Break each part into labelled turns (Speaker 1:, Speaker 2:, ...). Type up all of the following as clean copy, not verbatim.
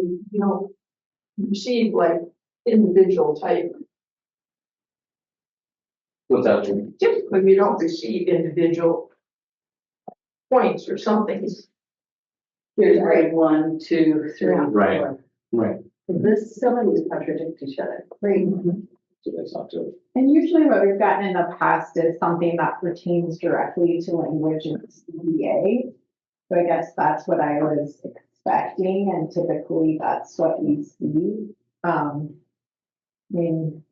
Speaker 1: you know, receive like individual type.
Speaker 2: What's that?
Speaker 1: Typically, you don't receive individual points or something.
Speaker 3: Here's grade 1, 2, 3,
Speaker 2: Right.
Speaker 3: 4.
Speaker 2: Right.
Speaker 3: This, some of these contradict each other.
Speaker 4: Right.
Speaker 2: So that's not good.
Speaker 4: And usually what we've gotten in the past is something that pertains directly to language in HEA. So I guess that's what I was expecting, and typically that's what we see. I mean,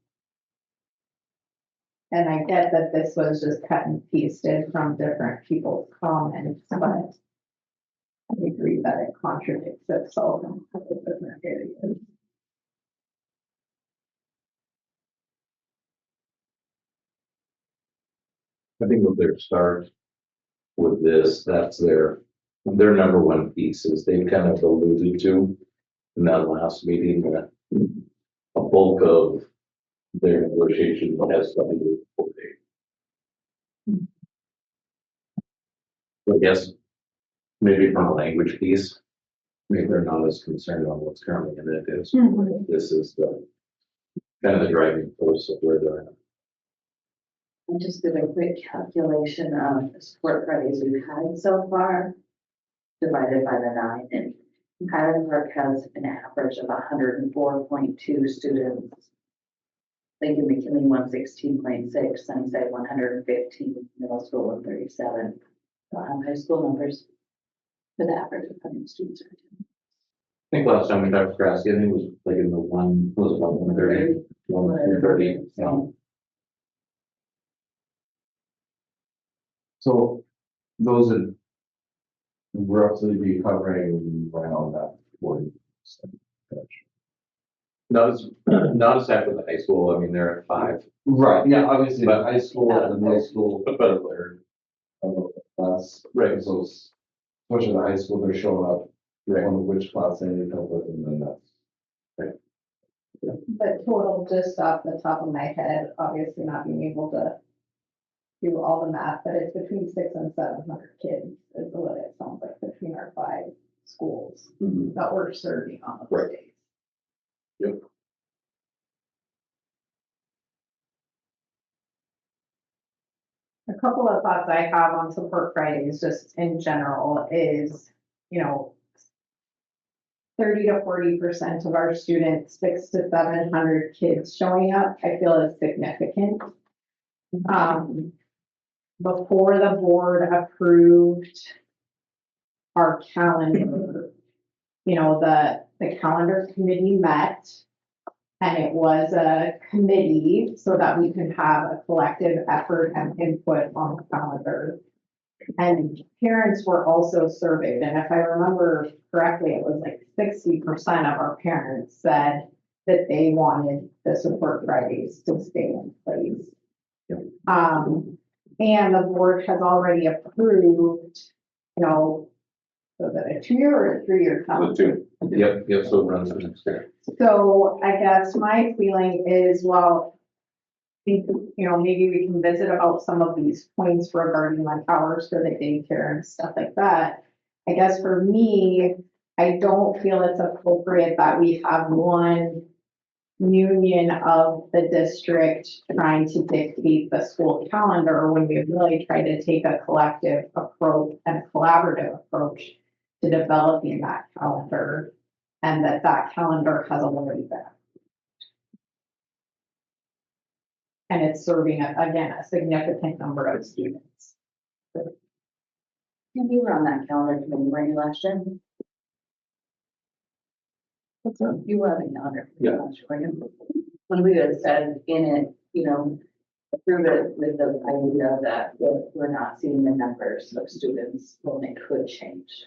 Speaker 4: and I get that this was just cut and pasted from different people's comments, but I agree that it contradicts itself in a couple different areas.
Speaker 2: I think with their start with this, that's their number one piece is they've kind of alluded to in that last meeting that a bulk of their negotiation has something to do with 4 days. I guess maybe from a language piece, maybe they're not as concerned on what's currently in it is. This is the kind of the driving force of where they're at.
Speaker 3: I just did a quick calculation of the support Fridays we've had so far, divided by the 9, and Highland Park has an average of 104.2 students. Lincoln McKinley 116.6, Sunnyside 115, middle school 137. High school numbers for the average of how many students are attending.
Speaker 2: I think last time we talked to Krasky, I think it was like in the was it 130? 130. Yeah.
Speaker 5: So those would roughly be covering around that 40%.
Speaker 2: Not as high for the high school. I mean, they're at 5.
Speaker 5: Right, yeah, obviously,
Speaker 2: But-
Speaker 5: the high school and the middle school,
Speaker 2: But-
Speaker 5: they're a little bit less.
Speaker 2: Right.
Speaker 5: So especially the high school, they're showing up on which class they need help with, and then that's.
Speaker 4: But total, just off the top of my head, obviously not being able to do all the math, but it's between 600 and 700 kids is what it sounds like between our 5 schools that we're serving on the
Speaker 2: Right.
Speaker 4: days.
Speaker 2: Yep.
Speaker 4: A couple of thoughts I have on Support Fridays, just in general, is, 30 to 40% of our students, 600 to 700 kids showing up, I feel is significant. Before the board approved our calendar, the calendar committee met, and it was a committee so that we could have a collective effort and input on the calendar. And parents were also surveyed, and if I remember correctly, it was like 60% of our parents said that they wanted the Support Fridays to stay in place. And the board has already approved, so that a 2-year or a 3-year calendar?
Speaker 2: Yep, so it runs for next year.
Speaker 4: So I guess my feeling is, well, maybe we can visit about some of these points regarding like hours for the daycare and stuff like that. I guess for me, I don't feel it's appropriate that we have one union of the district trying to dictate the school calendar when we really try to take a collective approach and a collaborative approach to developing that calendar, and that calendar has already been. And it's serving, again, a significant number of students.
Speaker 3: And you were on that calendar committee, weren't you, last year?
Speaker 2: What's that?
Speaker 3: You were on the calendar committee
Speaker 2: Yeah.
Speaker 3: last year, weren't you? When we had said in it, approve it with the idea that if we're not seeing the numbers of students, then it could change.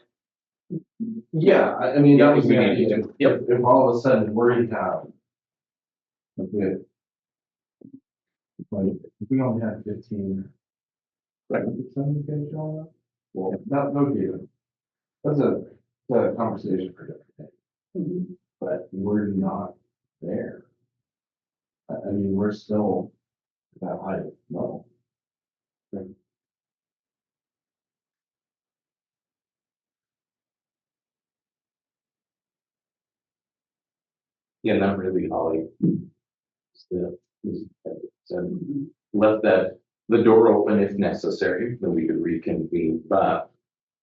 Speaker 5: Yeah, I mean, that was
Speaker 2: we
Speaker 5: the
Speaker 2: need
Speaker 5: idea.
Speaker 2: to. Yep.
Speaker 5: If all of a sudden we have. If we only have 15.
Speaker 2: Right.
Speaker 5: Some kids showing up, well, that would be, that's a conversation for different day. But we're not there. I mean, we're still that high level.
Speaker 2: Yeah, not really, Holly. So left the door open if necessary, then we could reconvene, but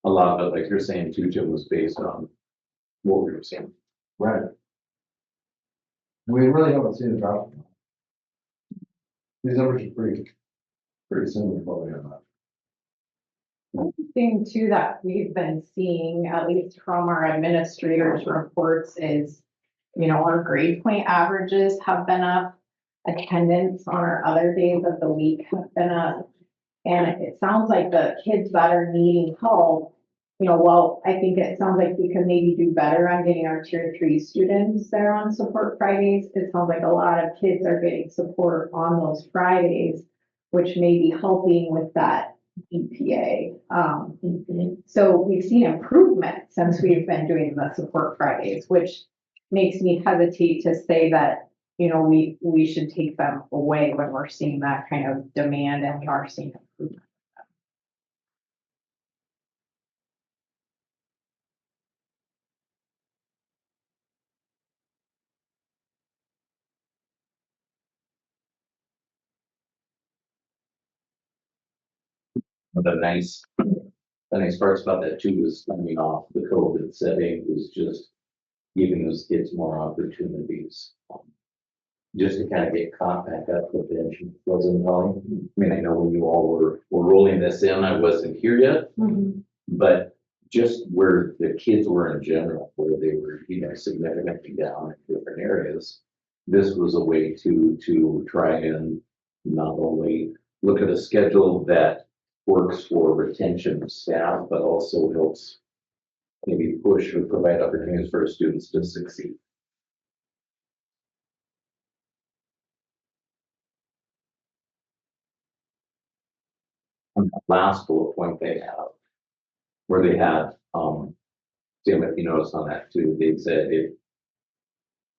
Speaker 2: a lot of it, like you're saying too, Jim, was based on what we were seeing.
Speaker 5: Right. We really haven't seen a drop. These numbers are pretty similar to what we have.
Speaker 4: One thing too that we've been seeing, at least from our administrators' reports, is, our grade point averages have been up. Attendance on our other days of the week have been up. And it sounds like the kids that are needing help, well, I think it sounds like we could maybe do better on getting our tier 3 students there on support Fridays. It sounds like a lot of kids are getting support on those Fridays, which may be helping with that EPA. So we've seen improvement since we've been doing the support Fridays, which makes me hesitate to say that, we should take them away when we're seeing that kind of demand and we are seeing improvement.
Speaker 2: But the nice parts about that too is coming off the COVID setting was just giving those kids more opportunities. Just to kind of get caught back up with the bench wasn't long. I mean, I know when you all were rolling this in, I wasn't here yet, but just where the kids were in general, where they were, significantly down in different areas, this was a way to try and not only look at a schedule that works for retention of staff, but also helps maybe push or provide opportunities for students to succeed. On that last bullet point they have, where they had, Tim, if you noticed on that too, they said if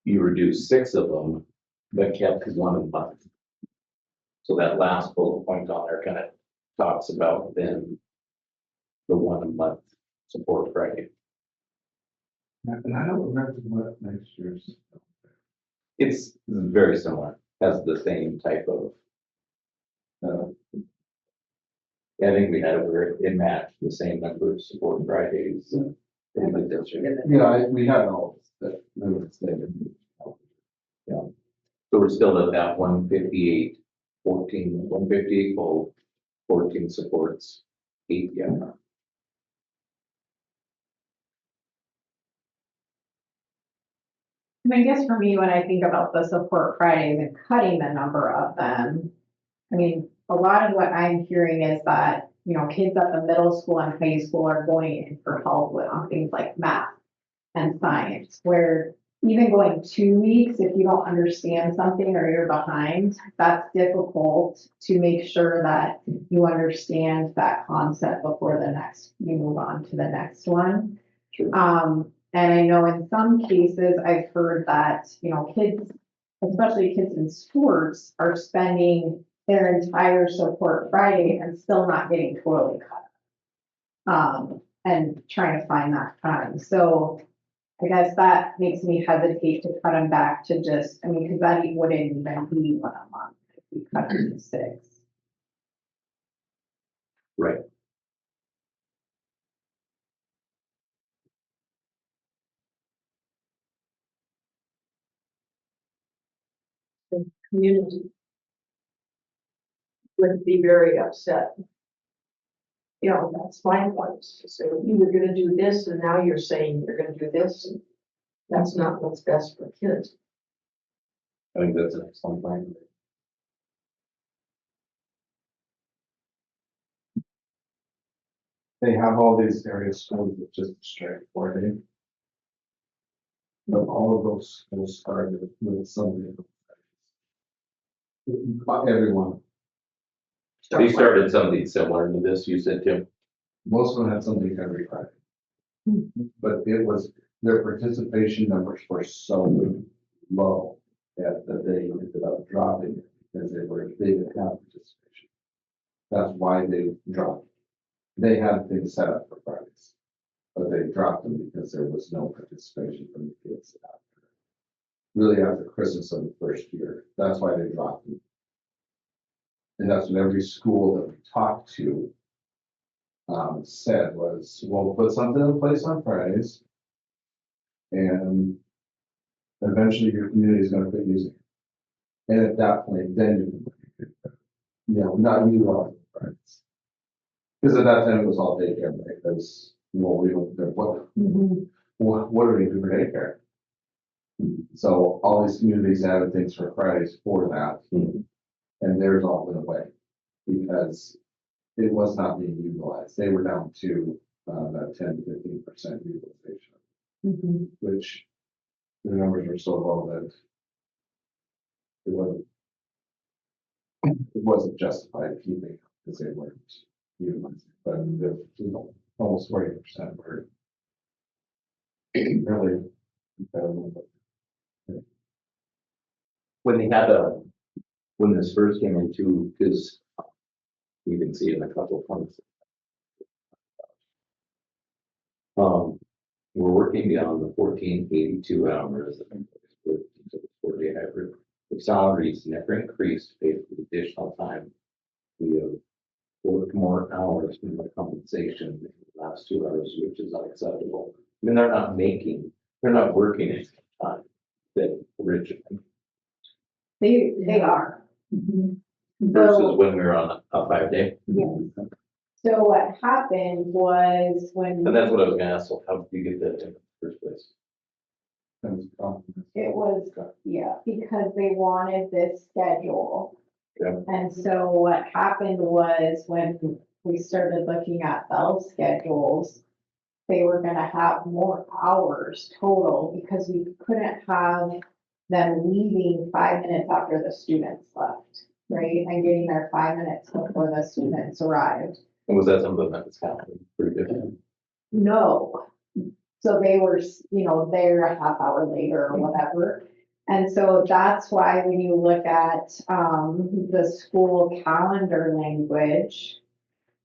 Speaker 2: you reduce 6 of them, but kept 1 a month. So that last bullet point on there kind of talks about then the 1 a month support Friday.
Speaker 5: And I don't remember what next year's.
Speaker 2: It's very similar, has the same type of, I think we had it where it matched the same number of support Fridays. In the district.
Speaker 5: Yeah, we had all that, they would stay.
Speaker 2: So we're still at that 158, 158 full, 14 supports, 8 young.
Speaker 4: I guess for me, when I think about the support Fridays and cutting the number of them, a lot of what I'm hearing is that, kids at the middle school and high school are going in for help with on things like math and science, where even going 2 weeks, if you don't understand something or you're behind, that's difficult to make sure that you understand that concept before you move on to the next one.
Speaker 2: Sure.
Speaker 4: And I know in some cases I've heard that, kids, especially kids in sports, are spending their entire support Friday and still not getting totally cut. And trying to find that time. So I guess that makes me hesitate to cut them back to just, because that wouldn't even be 1 a month if we cut it to 6.
Speaker 2: Right.
Speaker 1: The community would be very upset. That's my point. So you were gonna do this and now you're saying you're gonna do this. And that's not what's best for kids.
Speaker 2: I think that's an excellent point.
Speaker 5: They have all these areas schools with just straight 4 day. But all of those schools started with something. Everyone,
Speaker 2: They started something similar to this, you said, Tim.
Speaker 5: most of them had something every Friday. But it was, their participation numbers were so low that they ended up dropping it because they didn't have participation. That's why they dropped. They had things set up for Fridays, but they dropped them because there was no participation from the kids after. really after Christmas of the first year. That's why they dropped it. And that's what every school that we talked to said was, we'll put something in place on Fridays. And eventually your community is gonna quit using it. And at that point, then you know, not you on Fridays. Because at that time it was all daycare, right? Because, well, we don't, what are we doing for daycare? So all these communities added things for Fridays for that. And theirs all went away because it was not being utilized. They were down to that 10 to 15% utilization, which the numbers were so low that it wasn't justified keeping because they weren't utilizing. But the, you know, almost 40% were really incredible.
Speaker 2: When they had when this first came into, because you can see in a couple of points. We're working beyond the 1482 hours that the 4-day hybrid. The salaries never increased, paid for the additional time. We have worked more hours than the compensation in the last 2 hours, which is unacceptable. I mean, they're not working any time than originally
Speaker 4: They are.
Speaker 2: versus
Speaker 4: So,
Speaker 2: when we were on a 5-day.
Speaker 4: yeah. So what happened was when
Speaker 2: And that's what I was gonna ask, so how did you get that in the first place?
Speaker 4: it was, yeah, because they wanted this schedule.
Speaker 2: Yeah.
Speaker 4: And so what happened was when we started looking at Bell schedules, they were gonna have more hours total because we couldn't have them leaving 5 minutes after the students left, right? And getting there 5 minutes before the students arrived.
Speaker 2: And was that something that was happening pretty good?
Speaker 4: No. So they were, there a half hour later or whatever. And so that's why when you look at the school calendar language,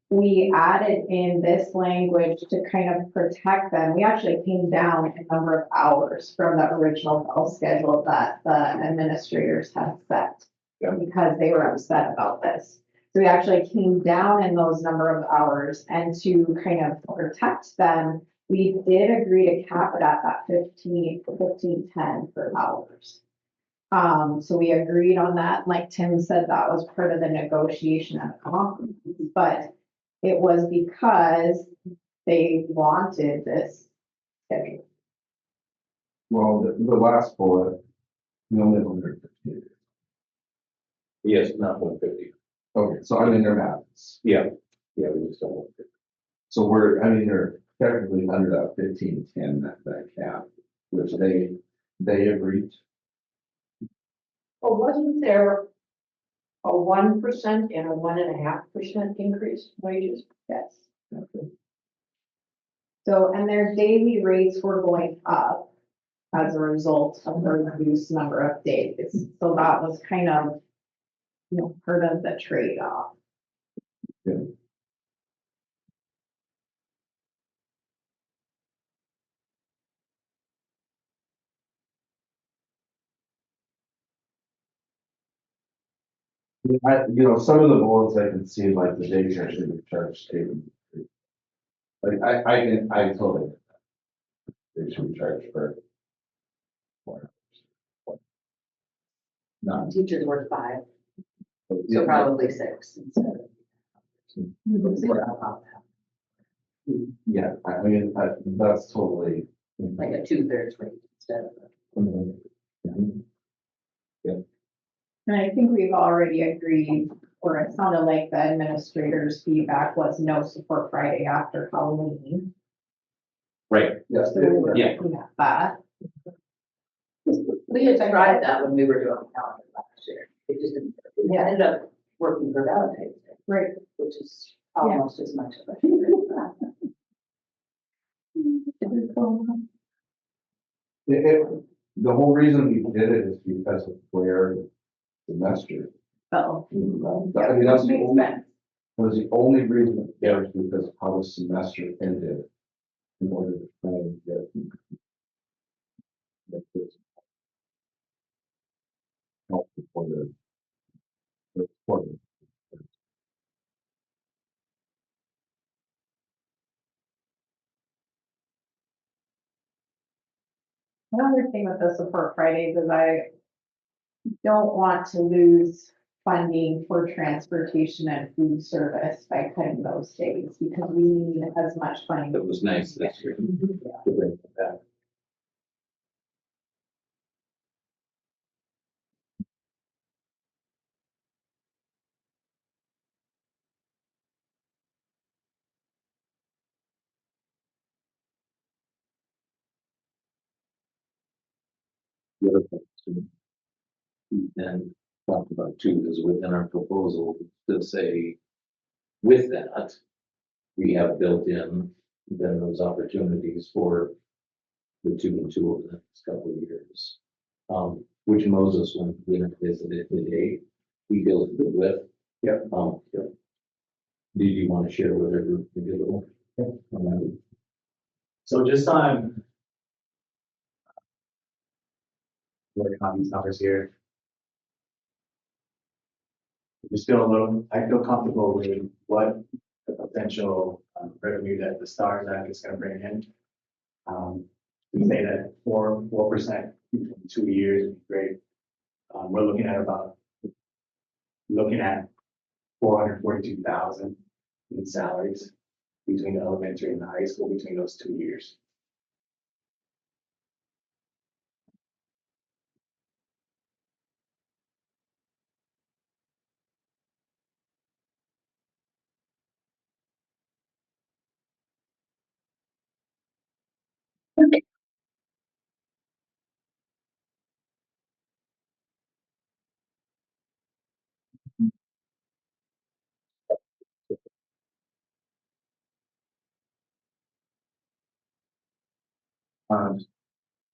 Speaker 4: we added in this language to kind of protect them. We actually came down a number of hours from the original Bell schedule that the administrators had set.
Speaker 2: Yeah.
Speaker 4: Because they were upset about this. So we actually came down in those number of hours, and to kind of protect them, we did agree to cap it at that 15:10 per hours. So we agreed on that. Like Tim said, that was part of the negotiation at the conference, but it was because they wanted this schedule.
Speaker 5: Well, the last bullet, no minimum 150.
Speaker 2: Yes, not 150.
Speaker 5: Okay, so I mean, they're maths.
Speaker 2: Yeah, we just don't want it.
Speaker 5: So they're technically under that 15:10, that cap, which they agreed.
Speaker 1: Oh, wasn't there a 1% and a 1.5% increase in wages?
Speaker 4: Yes. So, and their daily rates were going up as a result of the reduced number of days. So that was kind of, part of the trade-off.
Speaker 5: Yeah. Some of the bullets I can see, like the daycare should be charged statement. Like, I totally get that. They should be charged for 4 hours. Not.
Speaker 3: Teachers work 5, so
Speaker 5: Yeah,
Speaker 3: probably 6 instead of.
Speaker 5: Yeah, I mean, that's totally.
Speaker 3: Like a 2/3 rate instead of.
Speaker 4: And I think we've already agreed, or it sounded like the administrator's feedback was no support Friday after Halloween.
Speaker 2: Right,
Speaker 5: Yes,
Speaker 4: So we were
Speaker 2: Yeah.
Speaker 4: looking at that.
Speaker 3: We had tried that when we were doing calendar last year. It just didn't, it ended up working for Valentine's Day,
Speaker 4: Right.
Speaker 3: which is almost as much of a.
Speaker 5: The whole reason we did it is because of where semester.
Speaker 4: Oh.
Speaker 5: I mean,
Speaker 4: Yeah,
Speaker 5: that's the
Speaker 4: makes
Speaker 5: only,
Speaker 4: sense.
Speaker 5: that was the only reason, it was because of how the semester ended. In order to try and get. for the.
Speaker 4: Another thing with the support Fridays is I don't want to lose funding for transportation and food service by cutting those days because we need as much funding.
Speaker 2: It was nice this year. to bring it back. The other thing to then talk about too is within our proposal to say, with that, we have built in then those opportunities for the 2 and 2 over the next couple of years. Which Moses, when we visited today, he deals good with.
Speaker 5: Yep.
Speaker 2: Yep. Did you want to share with our group maybe a little? On that?
Speaker 6: So just on. Working on these numbers here. Just feel a little, I feel comfortable with what the potential revenue that the STARS Act is gonna bring in. We say that 4% in 2 years would be great. We're looking at 442,000 in salaries between the elementary and the high school between those 2 years.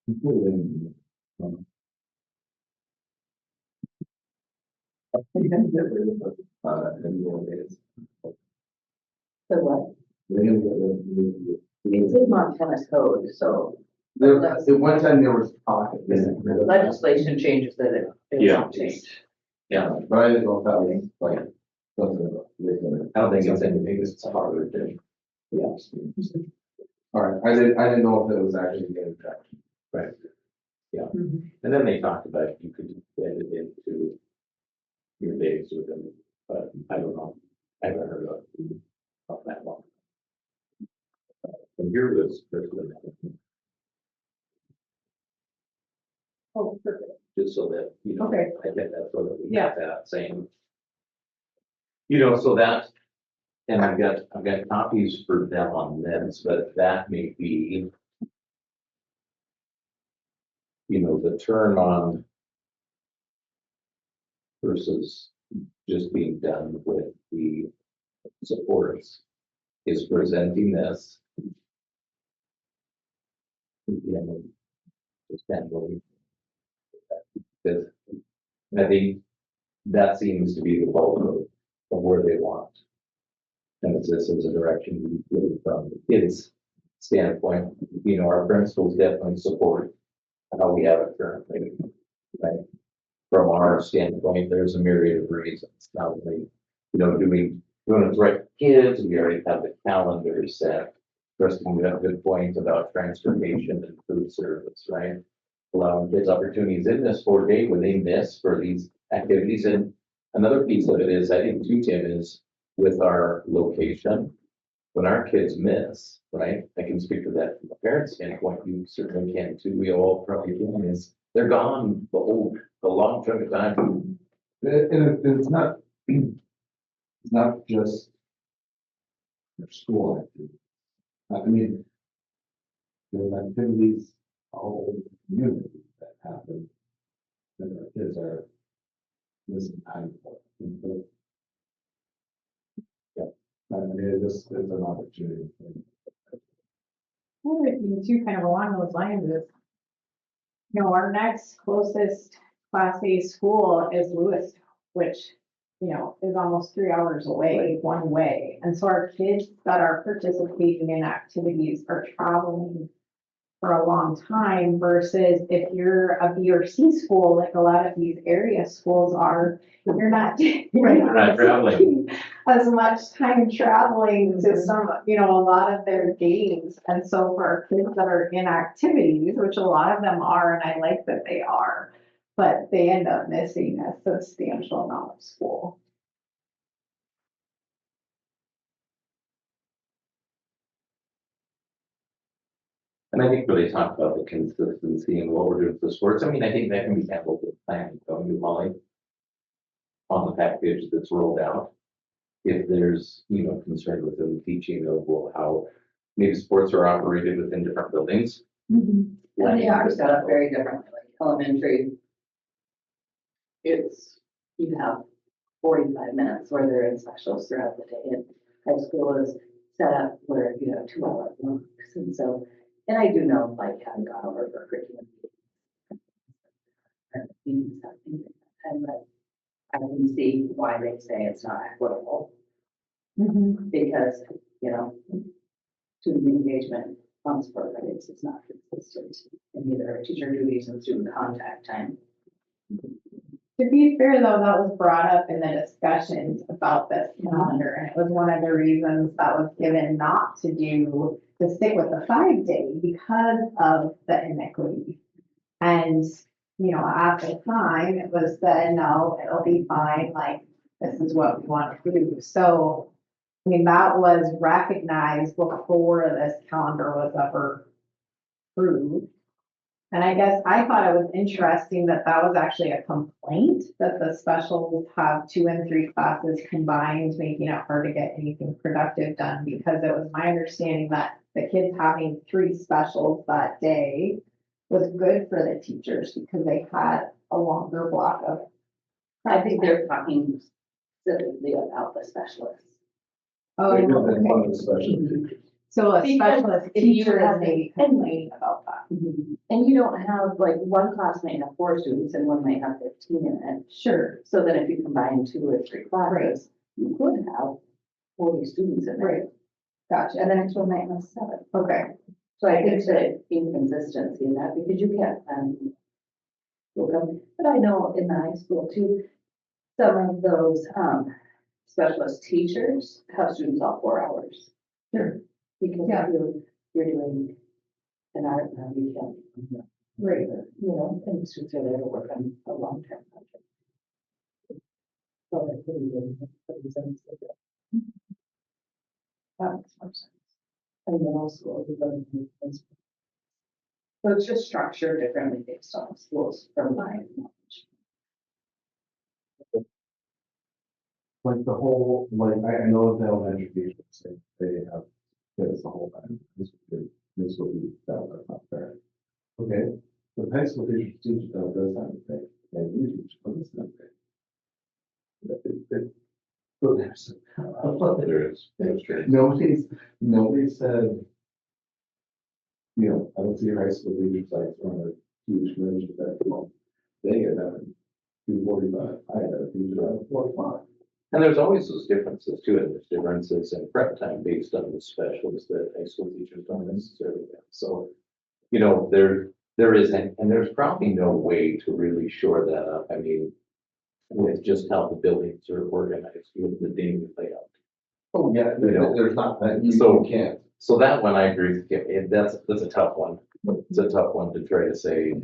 Speaker 5: Completely. I think I get rid of anyways.
Speaker 3: So what?
Speaker 5: They're gonna get rid of the.
Speaker 3: It's in Montana code, so
Speaker 5: There, at one time there was talk of getting rid of.
Speaker 1: Legislation changes that it
Speaker 2: Yeah.
Speaker 1: should change.
Speaker 2: Yeah,
Speaker 5: But I didn't know if that was like, something about.
Speaker 2: I don't think it's anything that's harder to.
Speaker 5: Yeah. All right, I didn't know if it was actually getting traction.
Speaker 2: Right. Yeah, and then they talked about you could add it into your days with them, but I don't know. I haven't heard of that one. And here was
Speaker 4: Oh, perfect.
Speaker 2: just so that,
Speaker 4: Okay.
Speaker 2: I get that, so that we
Speaker 4: Yeah.
Speaker 2: got that same. So that, and I've got copies for them on this, but that may be. The turn on. Versus just being done with the supports is presenting this. Just kind of going. Because I think that seems to be the bulk of where they want. And it's this as a direction we really from the kids' standpoint, our principals definitely support how we have it currently. Right? From our standpoint, there's a myriad of reasons, not only, doing it right for kids, we already have the calendar set. Kristen, you have a good point about transportation and food service, right? Allowing kids opportunities in this 4-day when they miss for these activities. And another piece of it is, I think too, Tim, is with our location, when our kids miss, right? I can speak to that from a parent's standpoint, you certainly can too, we all probably can, is they're gone the long chunk of time.
Speaker 5: And it's not, it's not just their school activities. I mean, there's activities all over the community that happen, that our kids are missing time for. Yeah, I mean, it's an opportunity.
Speaker 4: Another thing too, kind of along those lines is, our next closest Class A school is Lewis, which, is almost 3 hours away, one way. And so our kids that are participating in activities are traveling for a long time versus if you're a B or C school, like a lot of these area schools are, you're not.
Speaker 2: Right, you're not traveling.
Speaker 4: As much time traveling to some, a lot of their games. And so for our kids that are in activities, which a lot of them are, and I like that they are, but they end up missing a substantial amount of school.
Speaker 2: And I think where they talk about the consistency and what we're doing for sports, I mean, I think that can be handled with planning, don't you, Molly? On the package that's rolled out. If there's, concern within the teaching of, well, how maybe sports are operated within different buildings.
Speaker 3: And they are set up very differently, like elementary. You have 45 minutes where they're in specials throughout the day, and high school is set up where you have 2 hour blocks. And so, and I do know, like, having gone over for curriculum meetings, and that I can see why they say it's not equitable, because, student engagement on sport credits is not consistent in either teacher duties and student contact time.
Speaker 4: To be fair, though, that was brought up in the discussions about this calendar, and it was one of the reasons that was given not to stick with the 5-day because of the inequity. And, at the time, it was said, no, it'll be fine, like, this is what we want to do. So, I mean, that was recognized before this calendar was ever approved. And I guess I thought it was interesting that that was actually a complaint, that the specials have 2 and 3 classes combined, making it hard to get anything productive done, because it was my understanding that the kids having 3 specials that day was good for the teachers because they had a longer block of.
Speaker 3: I think they're talking specifically about the specialists.
Speaker 4: Oh,
Speaker 5: They're doing
Speaker 4: okay.
Speaker 5: one of the special teachers.
Speaker 4: So a
Speaker 3: Because
Speaker 4: specialist
Speaker 3: if you
Speaker 4: teacher is
Speaker 3: have-
Speaker 4: maybe complaining about that.
Speaker 3: And you don't have, like, one class might have 4 students and one might have 15 in it.
Speaker 4: Sure.
Speaker 3: So then if you combine 2 or 3 classes, you could have 40 students in there.
Speaker 4: Right. Gotcha.
Speaker 3: And the next one might have 7.
Speaker 4: Okay.
Speaker 3: So I think that inconsistency in that, because you can't, but I know in the high school too, some of those, specialist teachers have students all 4 hours.
Speaker 4: Sure.
Speaker 3: Because
Speaker 4: Yeah.
Speaker 3: if you're doing an art, you can't,
Speaker 4: Right.
Speaker 3: and students are there to work on a long-term project. So that's really good. That makes sense. That makes more sense. And middle school, we go to so it's just structured differently based on schools from my knowledge.
Speaker 5: Like the whole, I know the elementary teachers say they have kids the whole time. This will be, that's not fair. Okay, the high school teachers teach them this kind of thing, and you teach them this kind of thing. So
Speaker 2: There is. That's true.
Speaker 5: Nobody said, I don't see high school teachers like on a huge range of that. Well, they get that at 2:45. I had a teacher at 4:05.
Speaker 2: And there's always those differences too, and there's differences in prep time based on the specials that high school teachers don't necessarily have. So, there isn't, and there's probably no way to really shore that up. I mean, with just how the buildings are organized with the daily layout.
Speaker 5: Oh, yeah, there's not that, you
Speaker 2: So-
Speaker 5: can't.
Speaker 2: So that one, I agree with you. That's a tough one. It's a tough one to try to say.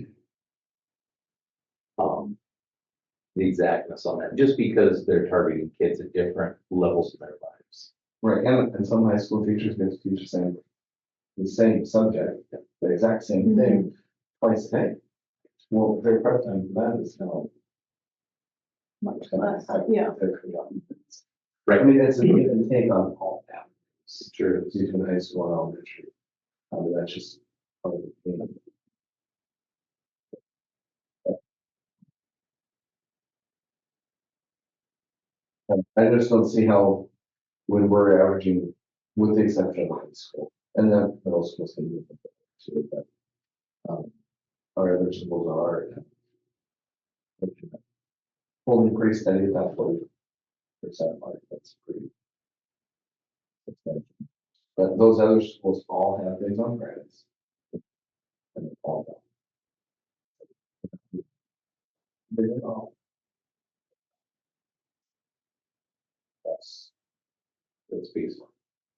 Speaker 2: The exactness on that, just because they're targeting kids at different levels of their lives.
Speaker 5: Right, and some high school teachers get to teach the same subject, the exact same thing, twice a day. Well, their prep time for that is now much less.
Speaker 4: Yeah.
Speaker 2: Right.
Speaker 5: I mean, it's a give and take on all that.
Speaker 2: It's true.
Speaker 5: Between high school and elementary. That's just part of the thing. I just don't see how, when we're averaging, with the exception of high school, and then middle school's gonna be too, but our other schools are holding pretty steady at that 40% mark. That's pretty substantial. But those other schools all have things on credits. and all that. They did all.
Speaker 2: That's peaceful.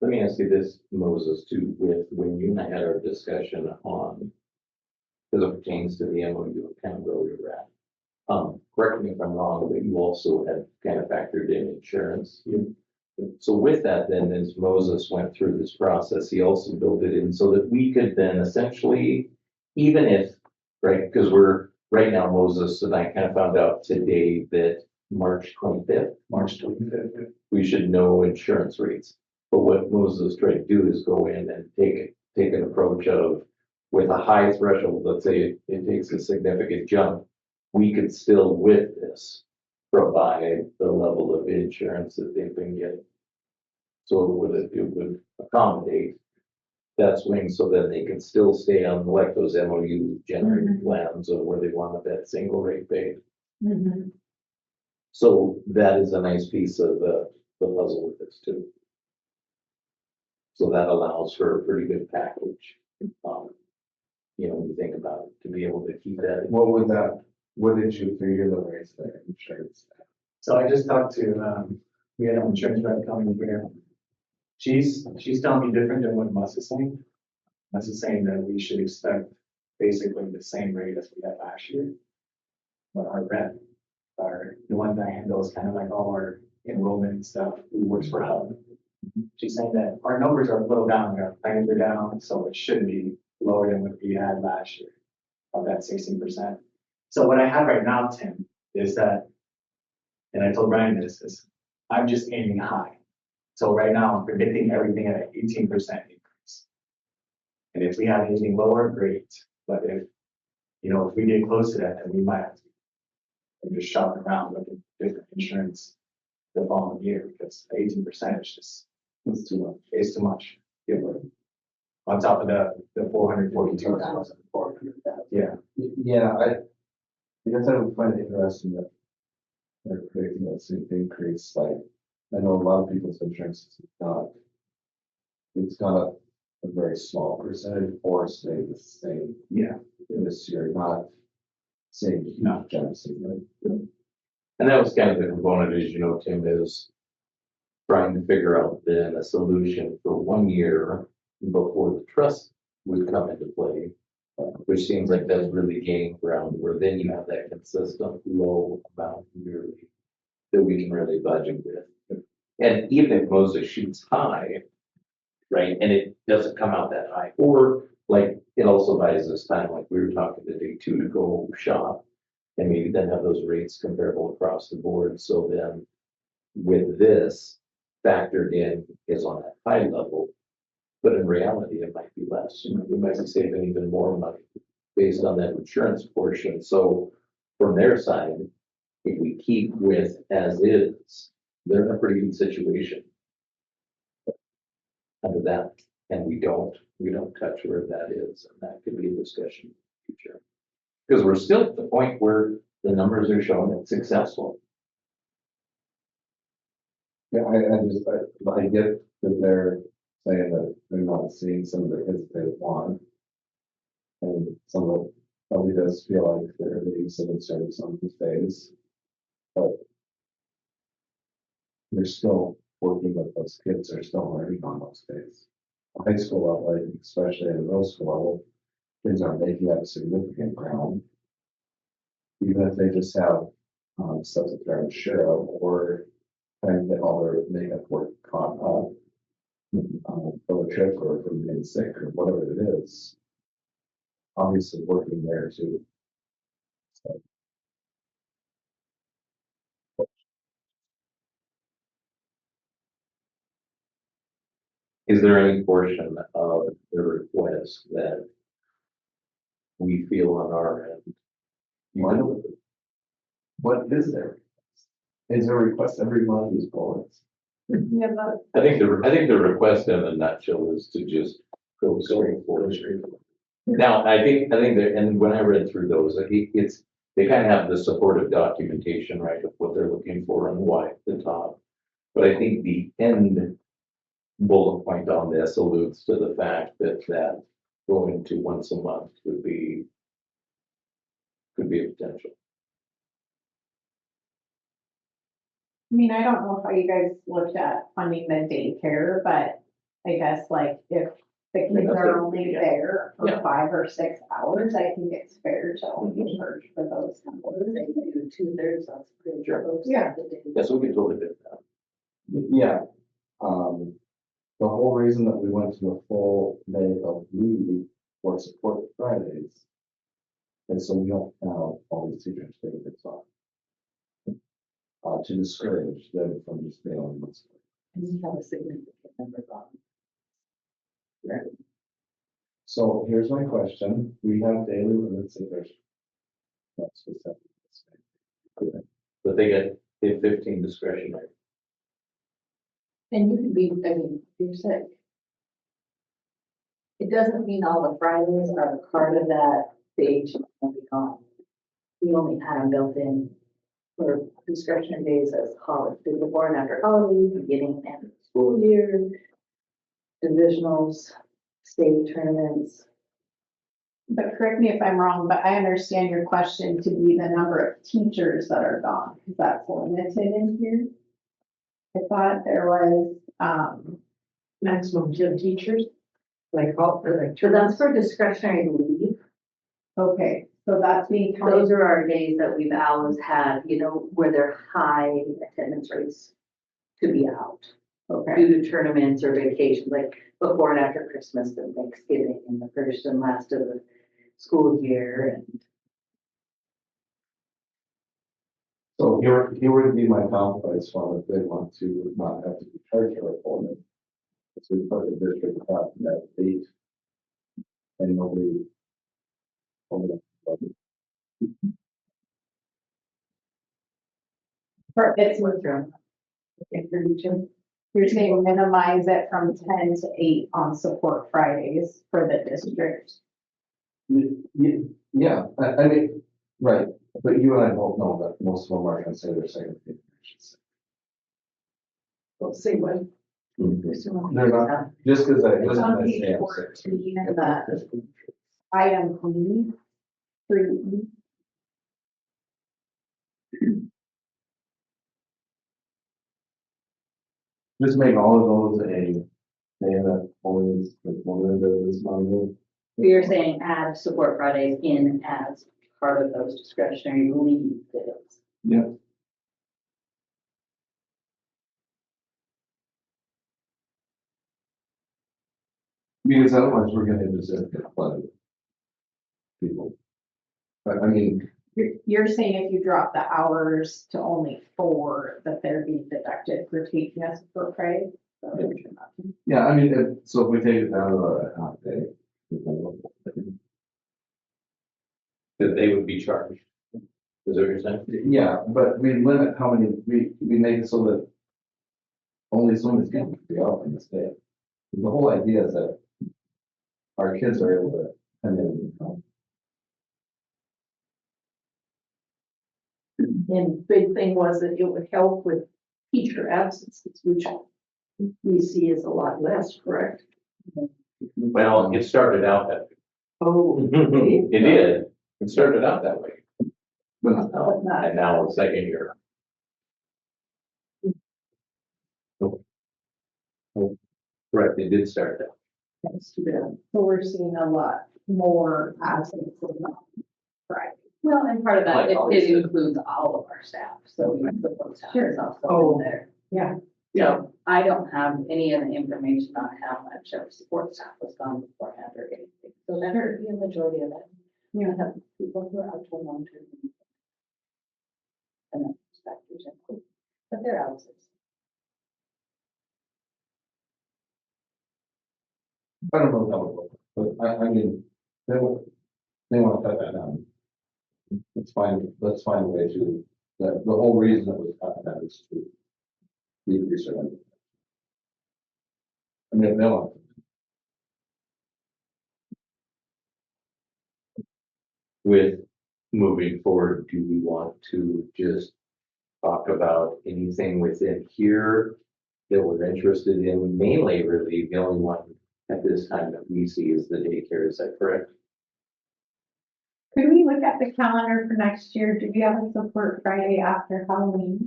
Speaker 2: Let me ask you this, Moses, too, with when you and I had our discussion on, because it pertains to the MOU and kind of where we were at. Correct me if I'm wrong, but you also had kind of factored in insurance. So with that, then, as Moses went through this process, he also built it in so that we could then essentially, even if, right, because we're, right now, Moses and I kind of found out today that March 25th, we should know insurance rates. But what Moses tried to do is go in and take an approach of, with a high threshold, let's say it takes a significant jump, we could still with this provide the level of insurance that they've been getting. So it would accommodate that swing so that they can still stay on like those MOU generating plans of where they wanted that single rate paid. So that is a nice piece of the puzzle with this too. So that allows for a pretty good package. When you think about it, to be able to keep that.
Speaker 5: What did you figure the rates there insurance?
Speaker 6: So I just talked to, we had an insurance rep coming here. She's telling me different than what Mus is saying. Mus is saying that we should expect basically the same rate as we had last year. But our rep, the one that handles kind of like all our enrollment and stuff, who works for Havre. She's saying that our numbers are a little down, our plans are down, so it should be lower than what we had last year, of that 16%. So what I have right now, Tim, is that, and I told Brian this, is I'm just aiming high. So right now I'm predicting everything at an 18% increase. And if we have anything lower, great. But if we get close to that, then we might have to just shop around looking at different insurance the following year, because 18% is just, it's too much. It's too much. Yeah. On top of the 442,000. Yeah.
Speaker 5: Yeah, I guess I would find it interesting that they're predicting a steep increase. Like, I know a lot of people's insurance is not, it's not a very small percentage or stay the same.
Speaker 6: Yeah.
Speaker 5: This year, not saying huge jumps, right?
Speaker 2: And that was kind of the component, as you know, Tim, is trying to figure out then a solution for 1 year before the trust would come into play, which seems like that's really gaining ground, where then you have that consistent low amount yearly that we can really budget with. And even if Moses shoots high, right, and it doesn't come out that high, or like it also buys us time, like we were talking today too, to go shop and maybe then have those rates comparable across the board. So then with this factored in is on that high level, but in reality, it might be less. We might be saving even more money based on that insurance portion. So from their side, if we keep with as is, they're in a pretty good situation under that, and we don't touch where that is, and that could be a discussion in the future. Because we're still at the point where the numbers are showing it's successful.
Speaker 5: Yeah, I get that they're saying that they're not seeing some of the hits they want. And some of it probably does feel like they're leaving civil service on these days. But they're still working with those kids, they're still learning on those days. High school level, like, especially at the middle school level, kids are making up significant ground. Even if they just have stuff that they're unsure of, or trying to get all their makeup work caught up for a trip or from being sick or whatever it is. Obviously working there too. So.
Speaker 2: Is there any portion of the request that we feel on our end?
Speaker 5: What is their request? Is there a request every one of these bullets?
Speaker 4: Yeah, but
Speaker 2: I think the request in a nutshell is to just go straight forward. Now, I think that, and when I read through those, they kind of have the supportive documentation, right, of what they're looking for and why at the top. But I think the end bullet point on this alludes to the fact that going to once a month could be a potential.
Speaker 4: I mean, I don't know how you guys looked at funding the daycare, but I guess like if the kids
Speaker 2: that's
Speaker 4: are
Speaker 2: a-
Speaker 4: only
Speaker 2: yeah.
Speaker 4: there for
Speaker 2: Yeah.
Speaker 4: 5 or 6 hours, I think it's fair to only charge for those hours.
Speaker 3: They do 2/3, that's pretty
Speaker 2: Sure.
Speaker 3: close.
Speaker 4: Yeah.
Speaker 2: Yes, we can totally do that.
Speaker 5: Yeah. The whole reason that we went to a full day of leave for support Fridays is so we don't have all these teachers taking this off. To discourage them from just failing this.
Speaker 3: And you have a significant number of them.
Speaker 5: So here's my question, we have daily limits if there's. Not specific.
Speaker 2: But they have 15 discretionary.
Speaker 3: And you can be, I mean, you're sick. It doesn't mean all the Fridays are a part of that stage will be gone. We only had them built in for discretionary days as college, before and after holidays, beginning and end of the school year, divisionals, state tournaments.
Speaker 4: But correct me if I'm wrong, but I understand your question to be the number of teachers that are gone, because that's limited in here. I thought there was,
Speaker 1: Maximum 10 teachers, like all, or like
Speaker 3: So
Speaker 1: two.
Speaker 3: that's for discretionary leave.
Speaker 4: okay, so that's being
Speaker 3: Those
Speaker 4: counted.
Speaker 3: are our days that we've always had, you know, where they're high attendance rates to be out
Speaker 4: Okay,
Speaker 3: due to tournaments or vacations, like before and after Christmas and Thanksgiving and the first and last of the school year. And
Speaker 5: So here would be my compromise one if they want to not have to be charged for a full day. So we put the district up at 8. And nobody.
Speaker 4: it's,
Speaker 1: Okay, 32.
Speaker 4: you're saying minimize it from 10 to 8 on support Fridays for the district.
Speaker 5: Yeah, I mean, right, but you and I both know that most of them are gonna say they're second.
Speaker 1: Let's see what.
Speaker 5: They're not, just because I,
Speaker 4: It's
Speaker 5: just
Speaker 4: on
Speaker 5: because I
Speaker 4: page
Speaker 5: say I'm
Speaker 4: 14
Speaker 5: sick.
Speaker 4: in the item B, 3E.
Speaker 5: Just make all of those a, they have that always, like, one of those money.
Speaker 3: you're saying add support Fridays in as part of those discretionary leave days.
Speaker 5: Yeah. Because otherwise we're gonna just get flooded. People. But I mean,
Speaker 4: You're saying if you drop the hours to only 4, that they're being deducted for taking us for pay?
Speaker 5: yeah, I mean, so if we take it down to a half day.
Speaker 2: That they would be charged. Is that what you're saying?
Speaker 5: Yeah, but we limit how many, we make it so that only so many people can be out in this day. The whole idea is that our kids are able to come in and come.
Speaker 1: And big thing was that it would help with teacher absences, which we see is a lot less, correct?
Speaker 2: Well, it started out that
Speaker 1: Oh.
Speaker 2: way. It did. It started out that way.
Speaker 5: But
Speaker 4: But not,
Speaker 2: And now it's second year. Correct, it did start that.
Speaker 1: That's too bad.
Speaker 4: so we're seeing a lot more absences on Friday.
Speaker 3: Well, and part of that,
Speaker 2: Like
Speaker 3: it
Speaker 2: always.
Speaker 3: includes all of our staff, so we support staff is also
Speaker 1: Oh.
Speaker 3: in there.
Speaker 1: Yeah.
Speaker 3: So I don't have any of the information on how much of support staff was gone beforehand or anything, so that would be a majority of it. You have people who are out to long term. And then factors in, but they're out.
Speaker 5: I don't know how it will, but I mean, they want to cut that down. Let's find a way to, the whole reason it was cut down is to decrease our. I mean, they want.
Speaker 2: With moving forward, do we want to just talk about anything within here that we're interested in? Mainly, really, the only one at this time that we see is the daycare, is that correct?
Speaker 4: Could we look at the calendar for next year? Do we have a support Friday after Halloween?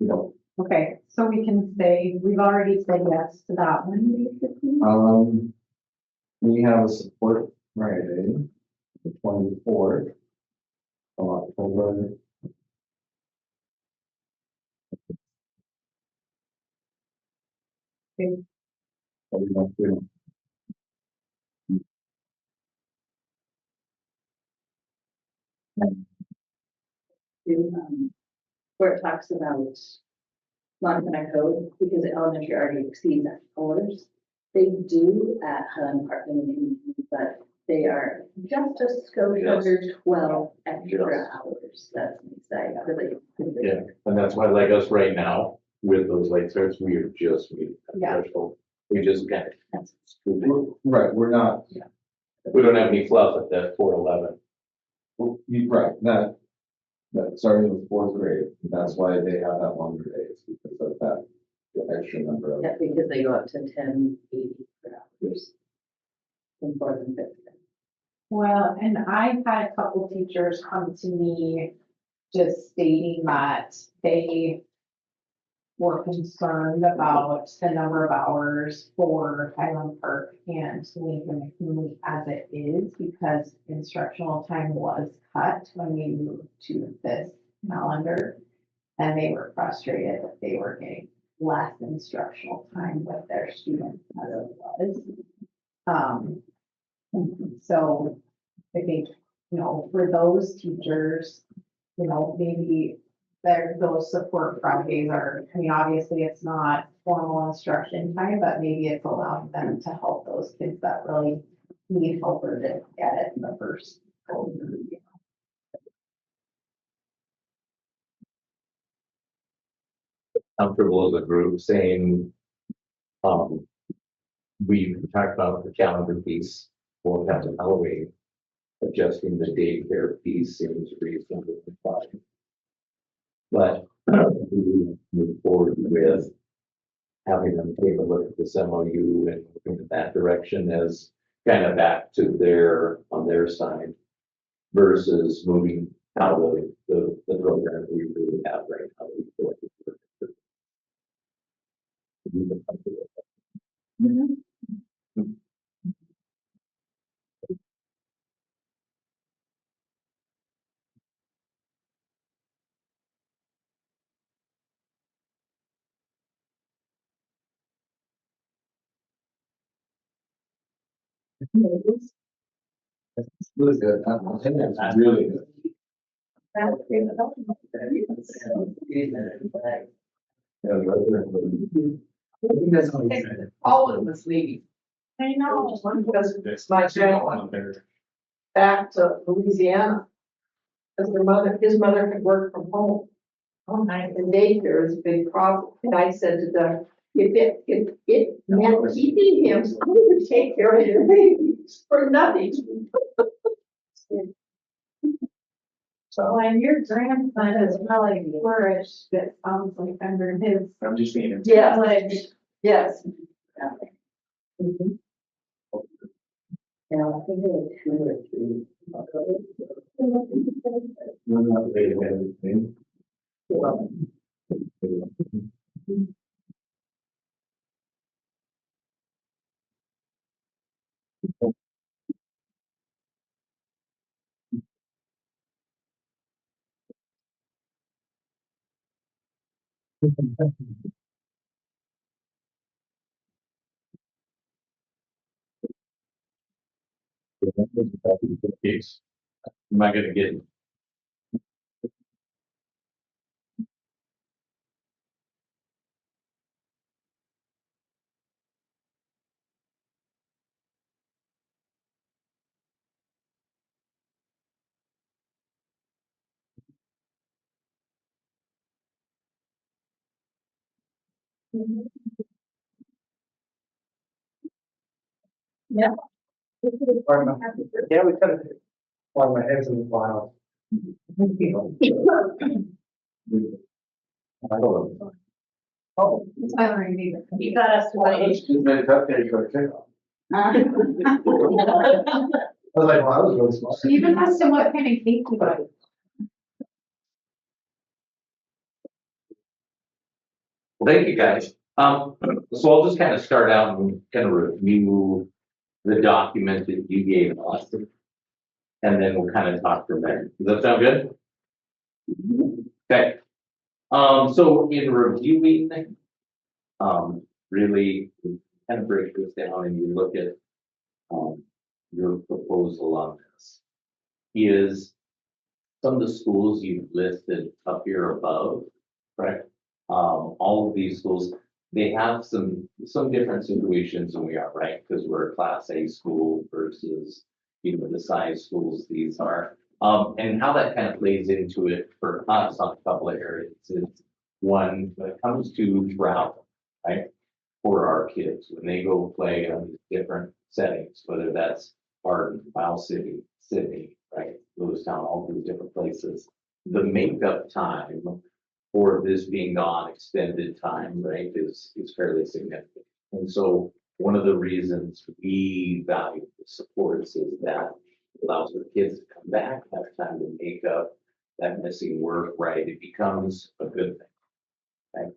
Speaker 5: No.
Speaker 4: Okay, so we can say, we've already said yes to that one, basically.
Speaker 5: We have a support Friday, the 24th of October.
Speaker 4: Okay.
Speaker 5: What we don't do.
Speaker 3: Where it talks about Montana code, because elementary already exceeds hours. They do at Highland Park and Community, but they are just a skosh under 12 extra hours. That's really.
Speaker 2: Yeah, and that's why, like us right now, with those late starts, we are just meeting that
Speaker 4: Yeah.
Speaker 2: threshold. We just kind of,
Speaker 5: Right, we're not,
Speaker 2: we don't have any fluff at that 4:11.
Speaker 5: right, that starting with fourth grade, that's why they have that longer days, because of that, the extra number of.
Speaker 3: Yeah, because they go up to 1080 per hours. In fourth and fifth grade.
Speaker 4: Well, and I've had a couple teachers come to me just stating that they were concerned about the number of hours for Highland Park and Lincoln Community as it is, because instructional time was cut when we moved to this calendar. And they were frustrated that they were getting less instructional time with their students as it was. So I think, for those teachers, maybe those support Fridays are, I mean, obviously it's not formal instruction time, but maybe it's allowing them to help those kids that really need help or didn't get it in the first.
Speaker 2: Comfortable as a group saying, we talked about the calendar piece, we'll have to Halloween. Adjusting the daycare piece seems reasonable and fine. But we move forward with having them take a look at this MOU and moving in that direction as kind of back to on their side versus moving out of the program we really have right now. We feel like it's
Speaker 5: It's really good, I think that's really good. Yeah,
Speaker 1: All of us leave.
Speaker 4: I know.
Speaker 1: Because my family back to Louisiana. Because his mother could work from home. Oh, nice. And daycare is a big problem. And I said to them, if it meant keeping him, so we would take care of your babies for nothing.
Speaker 4: So, and your grandson is really flourished, that sounds like under his.
Speaker 6: I'm just being.
Speaker 1: Yes, yes.
Speaker 3: Mhm. Yeah, I think it was 2 or 3.
Speaker 5: we're not really good at anything.
Speaker 2: piece. Am I gonna get?
Speaker 6: Yeah, we could have. While my head's in the file. Oh.
Speaker 4: I don't even.
Speaker 1: You got us tonight.
Speaker 5: It's been a tough day for a kickoff. I was like, well, I was really smart.
Speaker 4: She even asked him what kind of cake he liked.
Speaker 2: Well, thank you, guys. So I'll just kind of start out and kind of review the document that you gave us. And then we'll kind of talk from there. Does that sound good? Okay. So in reviewing, really kind of break this down and you look at, your proposal on this. Is some of the schools you've listed up here above, right? All of these schools, they have some different situations than we are, right? Because we're a Class A school versus, the size schools these are. And how that kind of plays into it for us on a couple of areas is one, when it comes to travel, right? For our kids, when they go play on different settings, whether that's Barton, Miles City, Sydney, right? Lewistown, all these different places. The makeup time for this being on extended time, right, is fairly significant. And so one of the reasons we value the supports is that it allows the kids to come back, have time to make up that missing work, right? It becomes a good thing. Right?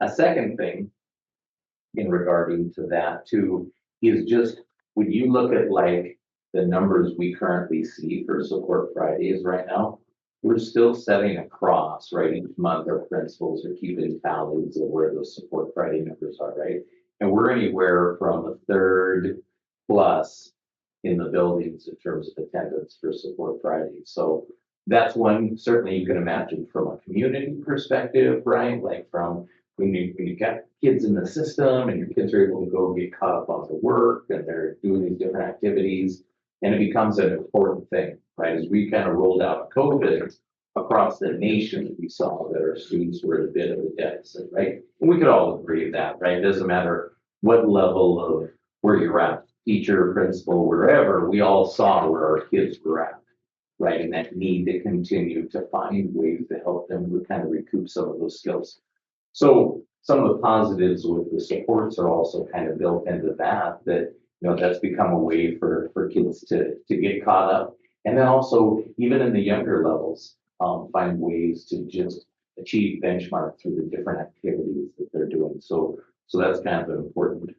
Speaker 2: A second thing in regarding to that too is just when you look at like the numbers we currently see for support Fridays right now, we're still setting across, right? Each month our principals are keeping tallies of where those support Friday numbers are, right? And we're anywhere from a third plus in the buildings in terms of attendance for support Fridays. So that's one certainly you can imagine from a community perspective, right? Like from when you got kids in the system and your kids are able to go get caught up on the work and they're doing these different activities, and it becomes an important thing, right? As we kind of rolled out COVID across the nation, we saw that our students were at a bit of a deficit, right? And we could all agree with that, right? It doesn't matter what level of where you're at, teacher, principal, wherever, we all saw where our kids were at, right? And that need to continue to find ways to help them kind of recoup some of those skills. So some of the positives with the supports are also kind of built into that that's become a way for kids to get caught up. And then also, even in the younger levels, find ways to just achieve benchmark through the different activities that they're doing. So that's kind of an important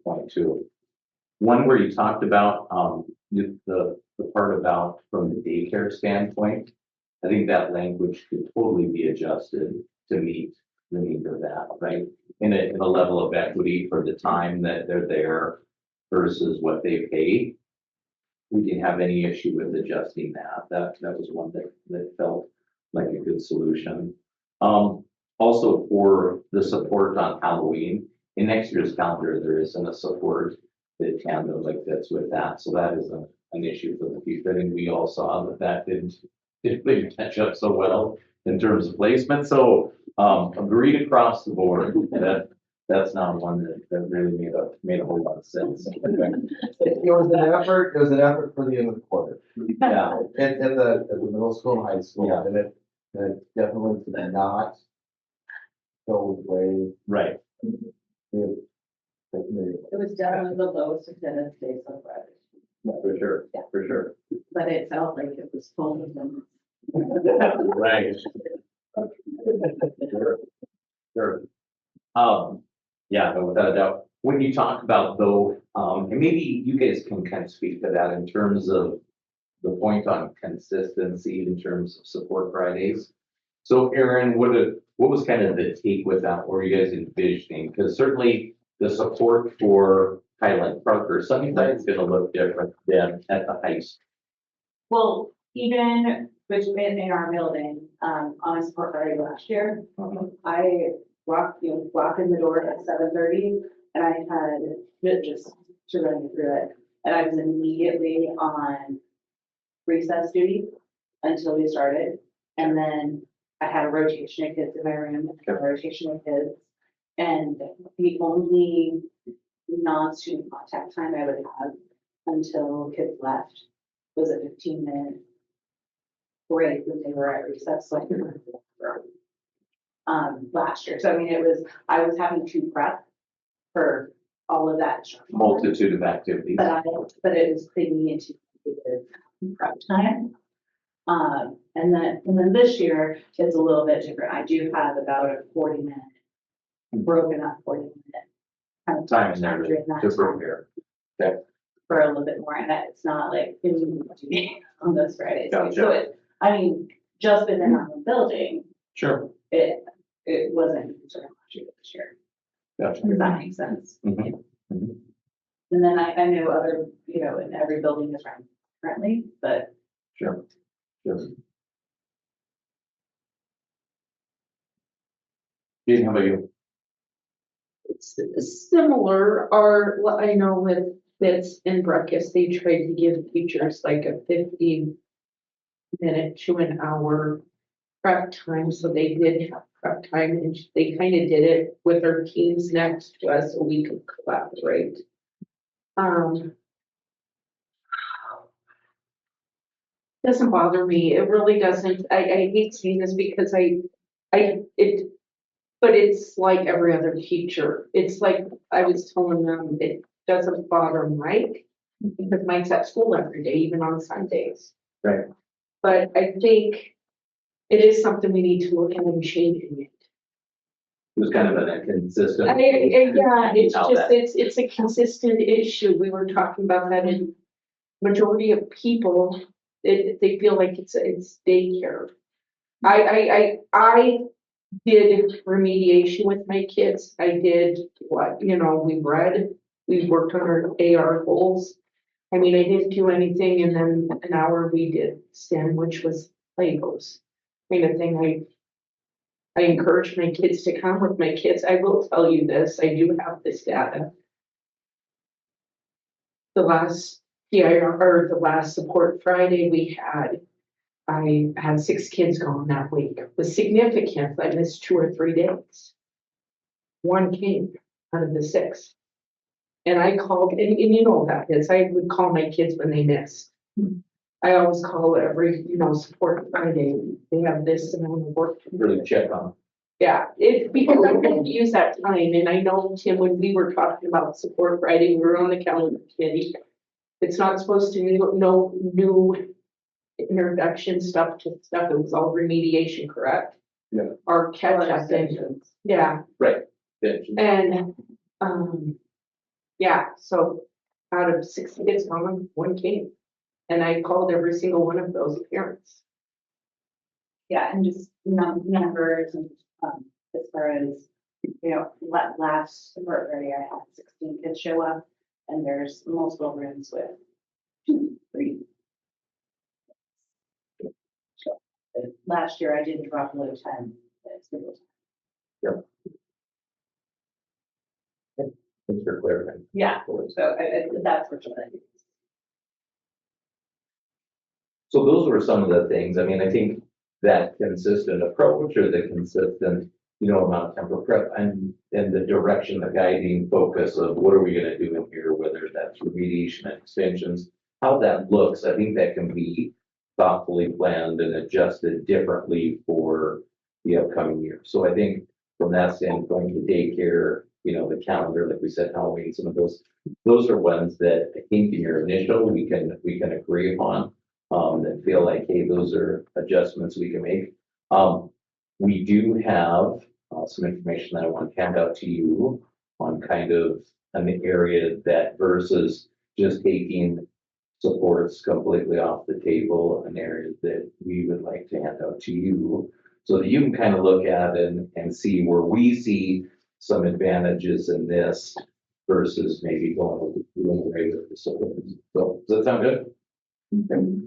Speaker 2: point too. One where you talked about the part about from the daycare standpoint, I think that language could totally be adjusted to meet the need of that, right? In a level of equity for the time that they're there versus what they pay. We didn't have any issue with adjusting that. That was one that felt like a good solution. Also for the support on Halloween, in next year's calendar, there isn't a support that tandem like that's with that. So that is an issue for the future. I think we all saw that didn't really catch up so well in terms of placement. So agreed across the board that that's not one that really made a whole lot of sense.
Speaker 5: It was an effort for the end of the quarter.
Speaker 2: Yeah.
Speaker 5: At the middle school and high school,
Speaker 2: Yeah.
Speaker 5: and it definitely did not go away.
Speaker 2: Right.
Speaker 3: It was definitely the lowest attendance day so far,
Speaker 2: For sure. Yeah. For sure.
Speaker 3: but it felt like it was full of them.
Speaker 2: Right. Sure. Sure. Yeah, no, without a doubt. When you talk about though, and maybe you guys can kind of speak to that in terms of the point on consistency in terms of support Fridays. So Aaron, what was kind of the take with that? What were you guys envisioning? Because certainly the support for Highland Park or Sunnyside is going to look different than at the high school.
Speaker 7: Well, even in our building, on a support Friday last year, I walked in the door at 7:30 and I had just to run through it. And I was immediately on recess duty until we started. And then I had a rotation of kids in my room, a rotation of kids. And the only non-student contact time I would have until kids left was a 15-minute break when they were at recess, so I could run to the bathroom. Last year. So I mean, I was having to prep for all of that. instructional time.
Speaker 2: multitude of activities.
Speaker 7: But it was putting me into prep time. And then this year, it's a little bit different. I do have about a 40-minute, broken up 40-minute. kind of
Speaker 2: Time in there
Speaker 7: during that
Speaker 2: to
Speaker 7: time
Speaker 2: prepare.
Speaker 7: For a little bit more, and it's not like on those Fridays.
Speaker 2: Gotcha.
Speaker 7: So I mean, just within our own building,
Speaker 2: Sure.
Speaker 7: it wasn't concerned last year, this year.
Speaker 2: Gotcha.
Speaker 7: Does that make sense?
Speaker 2: Mhm. Mhm.
Speaker 7: And then I know other, in every building is run currently, but
Speaker 2: Sure. Sure. Gene, how about you?
Speaker 1: It's similar, or what I know with Fitz and Breakfast, they tried to give teachers like a 15-minute to an hour prep time, so they did have prep time, and they kind of did it with their teams next to us, so we could collaborate. Doesn't bother me, it really doesn't, I hate seeing this because but it's like every other teacher, it's like, I was telling them, it doesn't bother Mike, because Mike's at school every day, even on Sundays.
Speaker 2: Right.
Speaker 1: But I think it is something we need to look at and changing it.
Speaker 2: It was kind of an inconsistent.
Speaker 1: Yeah, it's
Speaker 2: How
Speaker 1: just,
Speaker 2: that-
Speaker 1: it's a consistent issue, we were talking about that in majority of people, they feel like it's daycare. I did remediation with my kids, I did we read, we worked on our AR goals. I mean, I didn't do anything, and then an hour we did STEM, which was Legos, kind of thing. I encourage my kids to come with my kids. I will tell you this, I do have this data. The last PIR, or the last support Friday I had 6 kids gone that week. It was significant. I missed 2 or 3 days. 1 came out of the 6. And I called, and you know that is, I would call my kids when they missed. I always call every, support Friday. They have this amount of work to do.
Speaker 2: Really check on.
Speaker 1: Yeah, because I'm going to use that time, and I know, Tim, when we were talking about support Friday, we were on the calendar committee. It's not supposed to be no new introduction stuff to stuff, it was all remediation, correct?
Speaker 5: Yeah.
Speaker 1: Or catch up things, yeah,
Speaker 2: Yeah.
Speaker 1: and, yeah, so out of 6 kids gone, 1 came. And I called every single one of those parents.
Speaker 7: yeah, and just numbers and, as far as, last support area, I had 16 kids show up, and there's multiple rooms with 2, 3. So, last year I did drop below 10.
Speaker 2: Thanks for clarifying.
Speaker 7: Yeah, so that's what you're.
Speaker 2: So those were some of the things, I mean, I think that consistent approach or the consistent, amount of temper prep and the direction, the guiding focus of what are we gonna do in here, whether that's remediation and extensions, how that looks, I think that can be thoughtfully planned and adjusted differently for the upcoming year. So I think from that standpoint, the daycare, the calendar, like we said, Halloween, some of those are ones that I think in your initial, we can agree upon. That feel like, hey, those are adjustments we can make. We do have some information that I want to hand out to you on kind of an area that versus just taking supports completely off the table, an area that we would like to hand out to you so that you can kind of look at and see where we see some advantages in this versus maybe going away with the supports. So does that sound good? Okay.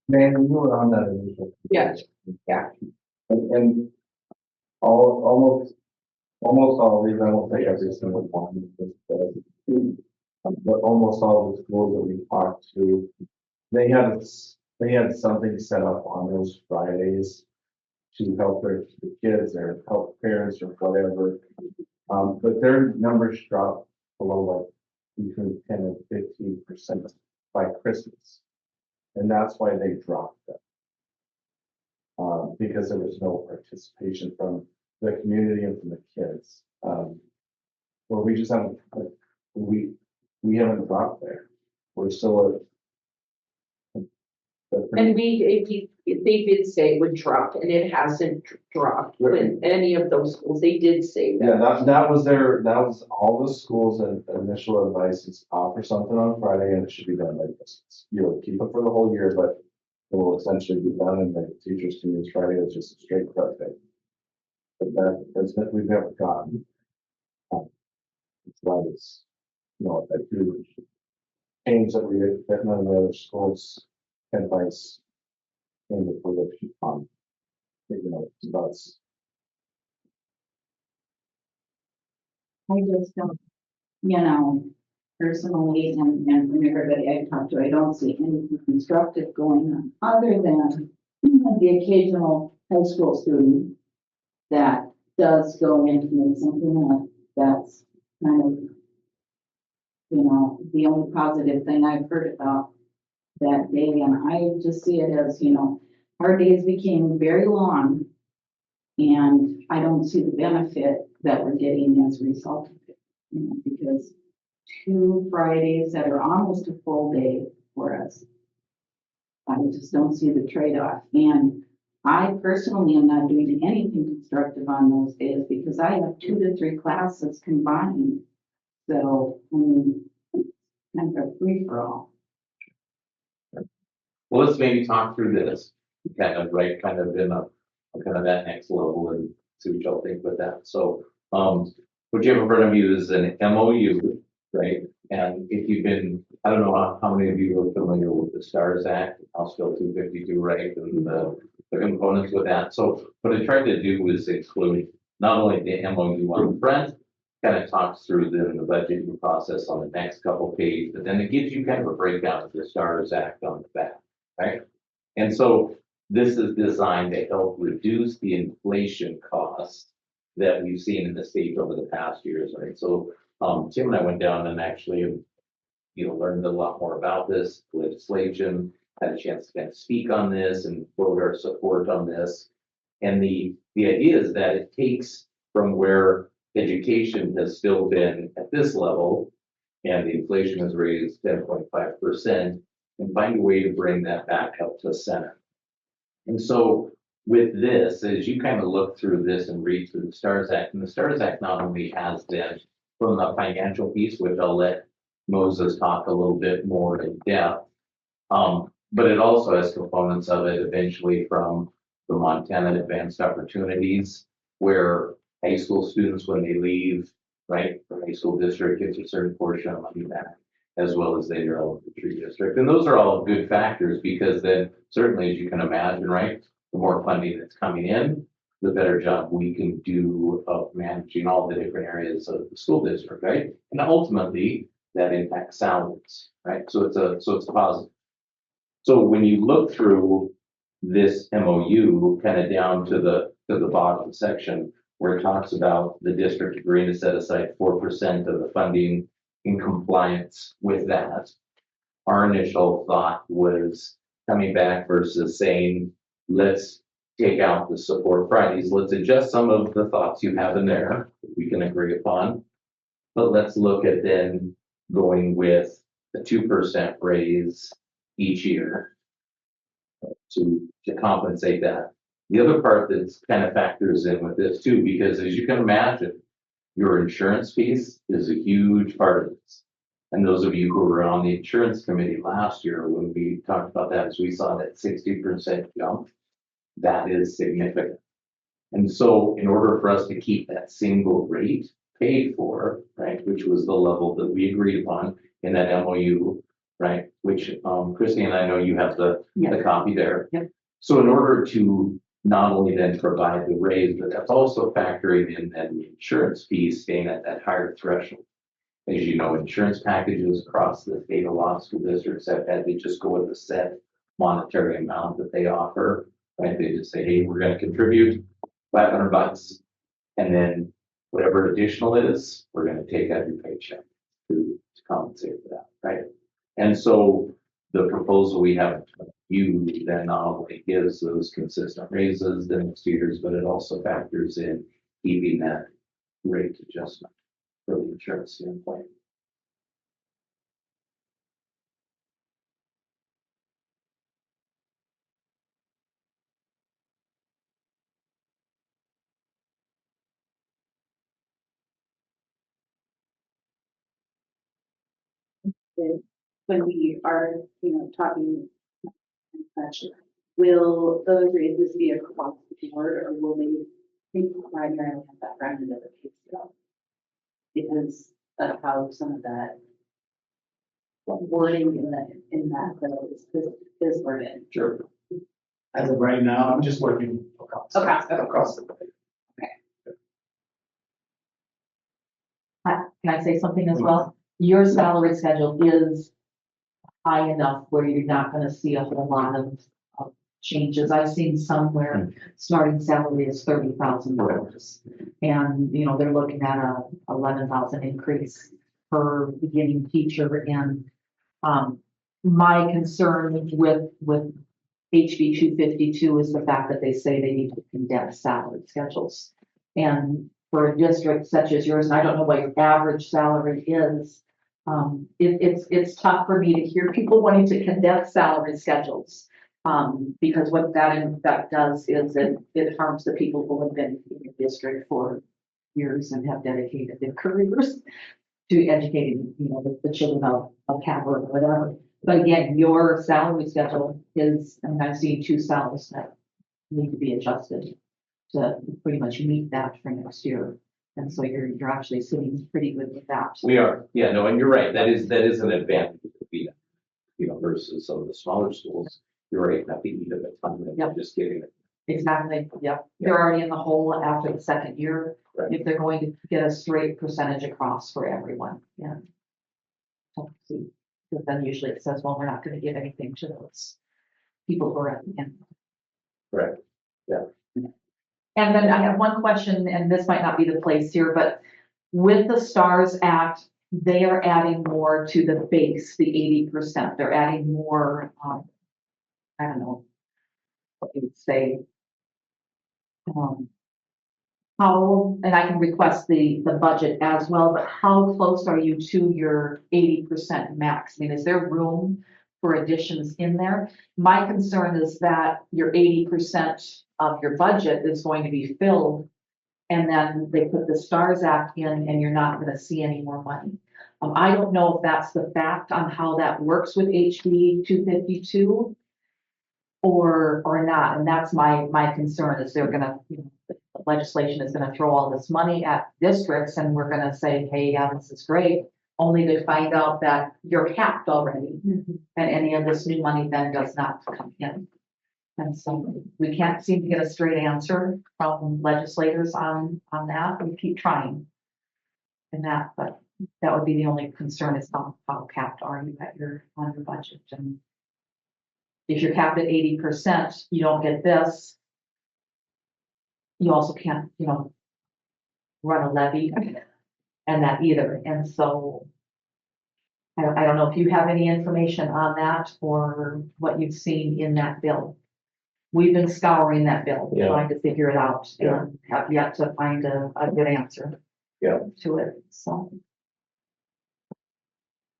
Speaker 5: Man, you were on that initial.
Speaker 1: Yes, yeah.
Speaker 5: And almost all of these, I won't take every single one, but almost all the schools that we talked to, they had something set up on those Fridays to help the kids or help parents or whatever. But their numbers dropped below like between 10 and 15%. by Christmas. And that's why they dropped them. Because there was no participation from the community and from the kids. Where we just haven't, we haven't dropped there. We're still at.
Speaker 1: And they did say it would drop, and it hasn't dropped in any of those schools. They did say that.
Speaker 5: Yeah, that was all the schools' and initial advice is offer something on Friday and it should be done by Christmas. You'll keep it for the whole year, but it will essentially be done and the teachers can use Friday as just a straight prep day. But that's that we've never gotten. That is, a huge change that none of the other schools' advice in the prediction on. That's.
Speaker 8: I just don't, personally, and from everybody I talked to, I don't see anything constructive going on, other than the occasional high school student that does go into something that's kind of, the only positive thing I've heard about that day, and I just see it as, our days became very long, and I don't see the benefit that we're getting as a result of it, because 2 Fridays that are almost a full day for us, I just don't see the trade-off. And I personally am not doing anything constructive on those days because I have 2 to 3 classes combined. So, kind of a free-for-all.
Speaker 2: Well, let's maybe talk through this, kind of in a kind of that next level and see what y'all think with that. So, what you have in front of you is an MOU, right? And if you've been, I don't know how many of you are familiar with the STARS Act, House Bill 252, right? And the components with that. So what I tried to do was include not only the MOU on the front, kind of talks through the budgeting process on the next couple pages, but then it gives you kind of a breakdown of the STARS Act on the back, right? And so this is designed to help reduce the inflation costs that we've seen in the state over the past years, right? So Tim and I went down and actually, learned a lot more about this legislation, had a chance to kind of speak on this and quote our support on this. And the idea is that it takes from where education has still been at this level and the inflation has raised 10.5% and find a way to bring that back up to center. And so with this, as you kind of look through this and read through the STARS Act, and the STARS Act not only has then from the financial piece, which I'll let Moses talk a little bit more in depth, but it also has components of it eventually from the Montana Advanced Opportunities, where high school students, when they leave, right, the high school district gets a certain portion of money back, as well as their elementary district. And those are all good factors because then certainly, as you can imagine, right, the more funding that's coming in, the better job we can do of managing all the different areas of the school district, right? And ultimately, that impacts salaries, right? So it's a positive. So when you look through this MOU, kind of down to the bottom section where it talks about the district agreeing to set aside 4% of the funding in compliance with that, our initial thought was coming back versus saying, let's take out the support Fridays. Let's adjust some of the thoughts you have in there that we can agree upon. But let's look at then going with a 2% raise each year to compensate that. The other part that's kind of factors in with this too, because as you can imagine, your insurance piece is a huge part of this. And those of you who were on the insurance committee last year, when we talked about that, as we saw that 60% jump, that is significant. And so in order for us to keep that single rate paid for, right, which was the level that we agreed upon in that MOU, right, which Christy and I know you have the copy there.
Speaker 8: Yep.
Speaker 2: So in order to not only then provide the raise, but that's also factoring in then the insurance fees staying at that higher threshold. As you know, insurance packages across the state, a lot of school districts have had to just go with a set monetary amount that they offer, right? They just say, hey, we're going to contribute $500, and then whatever additional is, we're going to take out your paycheck to compensate for that, right? And so the proposal we have, you then not only gives those consistent raises the next 2 years, but it also factors in keeping that rate adjustment for the insurance standpoint.
Speaker 7: When we are, talking such, will those raises be across the board, or will they be primarily have that rounded of the pay scale? Because of how some of that wording in that bill is worded.
Speaker 2: Sure.
Speaker 6: As of right now, I'm just working across. Across the board.
Speaker 8: Can I say something as well? Your salary schedule is high enough where you're not gonna see a whole lot of changes. I've seen somewhere starting salary is $30,000. And, they're looking at a 11,000 increase per beginning teacher. And, my concern with HB 252 is the fact that they say they need to condense salary schedules. And for a district such as yours, and I don't know what your average salary is, it's tough for me to hear people wanting to condense salary schedules. Because what that in fact does is it harms the people who have been in the district for years and have dedicated their careers to educating, the children of Havre or whatever. But again, your salary schedule is, and I've seen 2 salaries that need to be adjusted to pretty much meet that for next year. And so you're actually sitting pretty good with that.
Speaker 2: We are, yeah, no, and you're right, that is an advantage to be, versus some of the smaller schools. You're right, not the need of it, I'm just kidding.
Speaker 8: Exactly, yep. They're already in the hole after the second year,
Speaker 2: Right.
Speaker 8: if they're going to get a straight percentage across for everyone, yeah. So, see, because then usually it says, well, we're not gonna give anything to those people who are at the end.
Speaker 2: Right, yeah.
Speaker 8: And then I have one question, and this might not be the place here, but with the STARS Act, they are adding more to the base, the 80%. They're adding more, I don't know what you would say. How, and I can request the budget as well, but how close are you to your 80% max? I mean, is there room for additions in there? My concern is that your 80% of your budget is going to be filled, and then they put the STARS Act in and you're not gonna see any more money. I don't know if that's the fact on how that works with HB 252 or not, and that's my concern is they're gonna, the legislation is gonna throw all this money at districts and we're gonna say, hey, yeah, this is great, only to find out that you're capped already. And any of this new money then does not come in. And so we can't seem to get a straight answer from legislators on that. We keep trying in that, but that would be the only concern is how capped are you on your budget. And if you're capped at 80%, you don't get this. You also can't, run a levy and that either. And so I don't know if you have any information on that or what you've seen in that bill. We've been scouring that bill,
Speaker 2: Yeah.
Speaker 8: trying to figure it out
Speaker 2: Yeah.
Speaker 8: and have yet to find a good answer.
Speaker 2: Yeah.
Speaker 8: To it, so.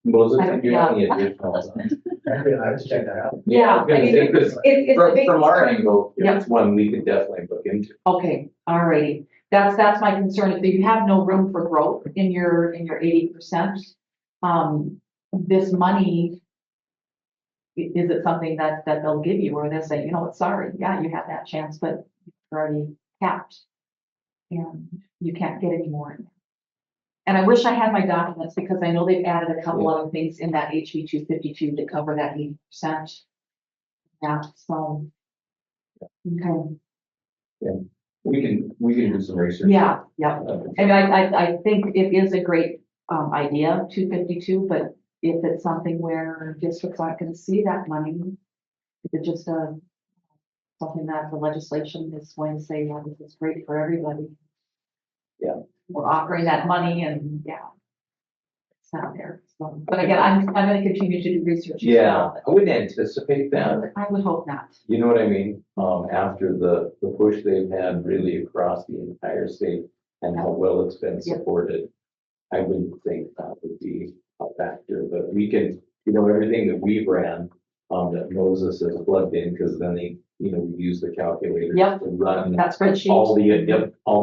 Speaker 2: Moses, do you have any
Speaker 8: Yeah.
Speaker 2: additional?
Speaker 6: I just checked that out.
Speaker 8: Yeah,
Speaker 2: I was gonna
Speaker 8: I mean,
Speaker 2: say, 'cause
Speaker 8: it's the big
Speaker 2: from our
Speaker 8: concern.
Speaker 2: angle,
Speaker 8: Yeah.
Speaker 2: it's one we could definitely look into.
Speaker 8: Okay, alrighty. That's my concern. If you have no room for growth in your 80%, this money, is it something that they'll give you or they'll say, you know what, sorry, yeah, you had that chance, but you're already capped. And you can't get any more. And I wish I had my documents because I know they've added a couple other things in that HB 252 to cover that 80%. Yeah, so. Okay.
Speaker 2: We can do some research.
Speaker 8: Yeah, yeah. And I think it is a great idea, 252, but if it's something where districts aren't gonna see that money, if it's just something that the legislation is going to say, yeah, this is great for everybody.
Speaker 2: Yeah.
Speaker 8: We're offering that money and yeah, it's not there.
Speaker 9: But again, I'm gonna continue to do research. as
Speaker 2: Yeah,
Speaker 9: well.
Speaker 2: I wouldn't anticipate that.
Speaker 9: I would hope not.
Speaker 2: You know what I mean? After the push they've had really across the entire state and how well it's been
Speaker 9: Yeah.
Speaker 2: supported. I wouldn't think that would be a factor, but we can, everything that we've ran, that Moses has plugged in, because then we use the calculator
Speaker 9: Yep.
Speaker 2: to run
Speaker 9: That spreadsheet.
Speaker 2: all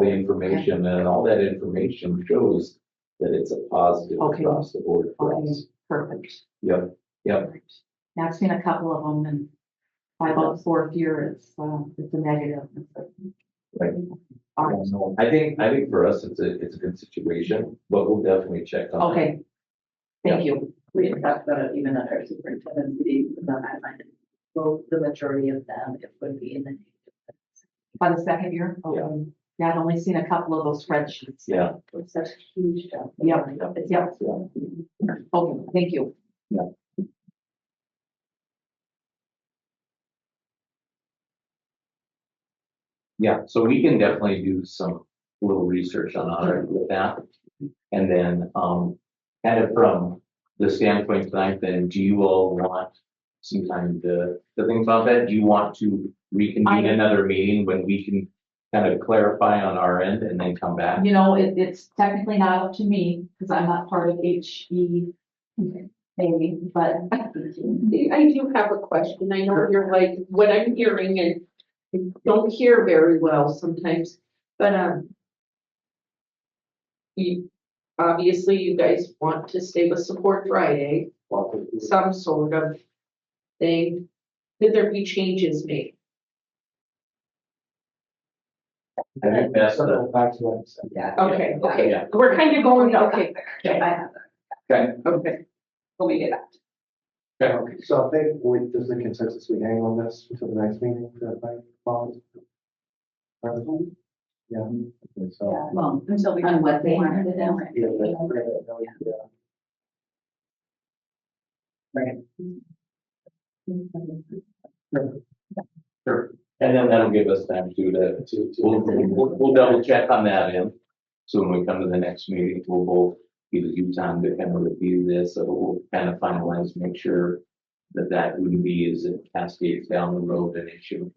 Speaker 2: the information, and all that information shows that it's a positive
Speaker 9: Okay.
Speaker 2: across the board for
Speaker 9: Okay,
Speaker 2: us.
Speaker 9: perfect.
Speaker 2: Yep, yep.
Speaker 9: Yeah, I've seen a couple of them, and by about the fourth year, it's a negative. It's like,
Speaker 2: Right.
Speaker 9: all right.
Speaker 2: I think for us, it's a good situation, but we'll definitely check on.
Speaker 9: Okay. Thank you.
Speaker 3: We had talked about it even at our superintendent's meeting, but I find it, both the majority of them, it would be in the.
Speaker 9: By the second year?
Speaker 2: Yeah.
Speaker 9: Okay. Yeah, I've only seen a couple of those spreadsheets.
Speaker 2: Yeah.
Speaker 3: It's such a huge jump.
Speaker 9: Yep.
Speaker 3: It's
Speaker 9: Yep. Okay, thank you.
Speaker 2: Yeah, so we can definitely do some little research on our end with that. And then, kind of from the standpoint tonight, then, do you all want some time to think about that? Do you want to reconvene another meeting when we can kind of clarify on our end and then come back?
Speaker 9: You know, it's technically not up to me, because I'm not part of HEA, but
Speaker 1: I do have a question. I know you're like, what I'm hearing, and I don't hear very well sometimes, but, obviously you guys want to stay with Support Friday, some sort of thing. Could there be changes made?
Speaker 2: I think that's
Speaker 5: So back to what I said.
Speaker 3: Yeah.
Speaker 1: Okay, okay,
Speaker 2: Yeah.
Speaker 1: we're kind of going, okay,
Speaker 3: I have
Speaker 2: Okay,
Speaker 1: okay. Let me get that.
Speaker 5: Okay, so I think does the consensus we hang on this until the next meeting, that might follow? Yeah. Okay, so.
Speaker 3: Yeah.
Speaker 8: Well,
Speaker 3: Until we.
Speaker 8: on what they wanted to do.
Speaker 5: Yeah, yeah.
Speaker 2: sure. And then that'll give us time we'll double check on that end. So when we come to the next meeting, we'll both give you time to kind of review this, so we'll kind of finalize, make sure that wouldn't be as it cascades down the road an issue.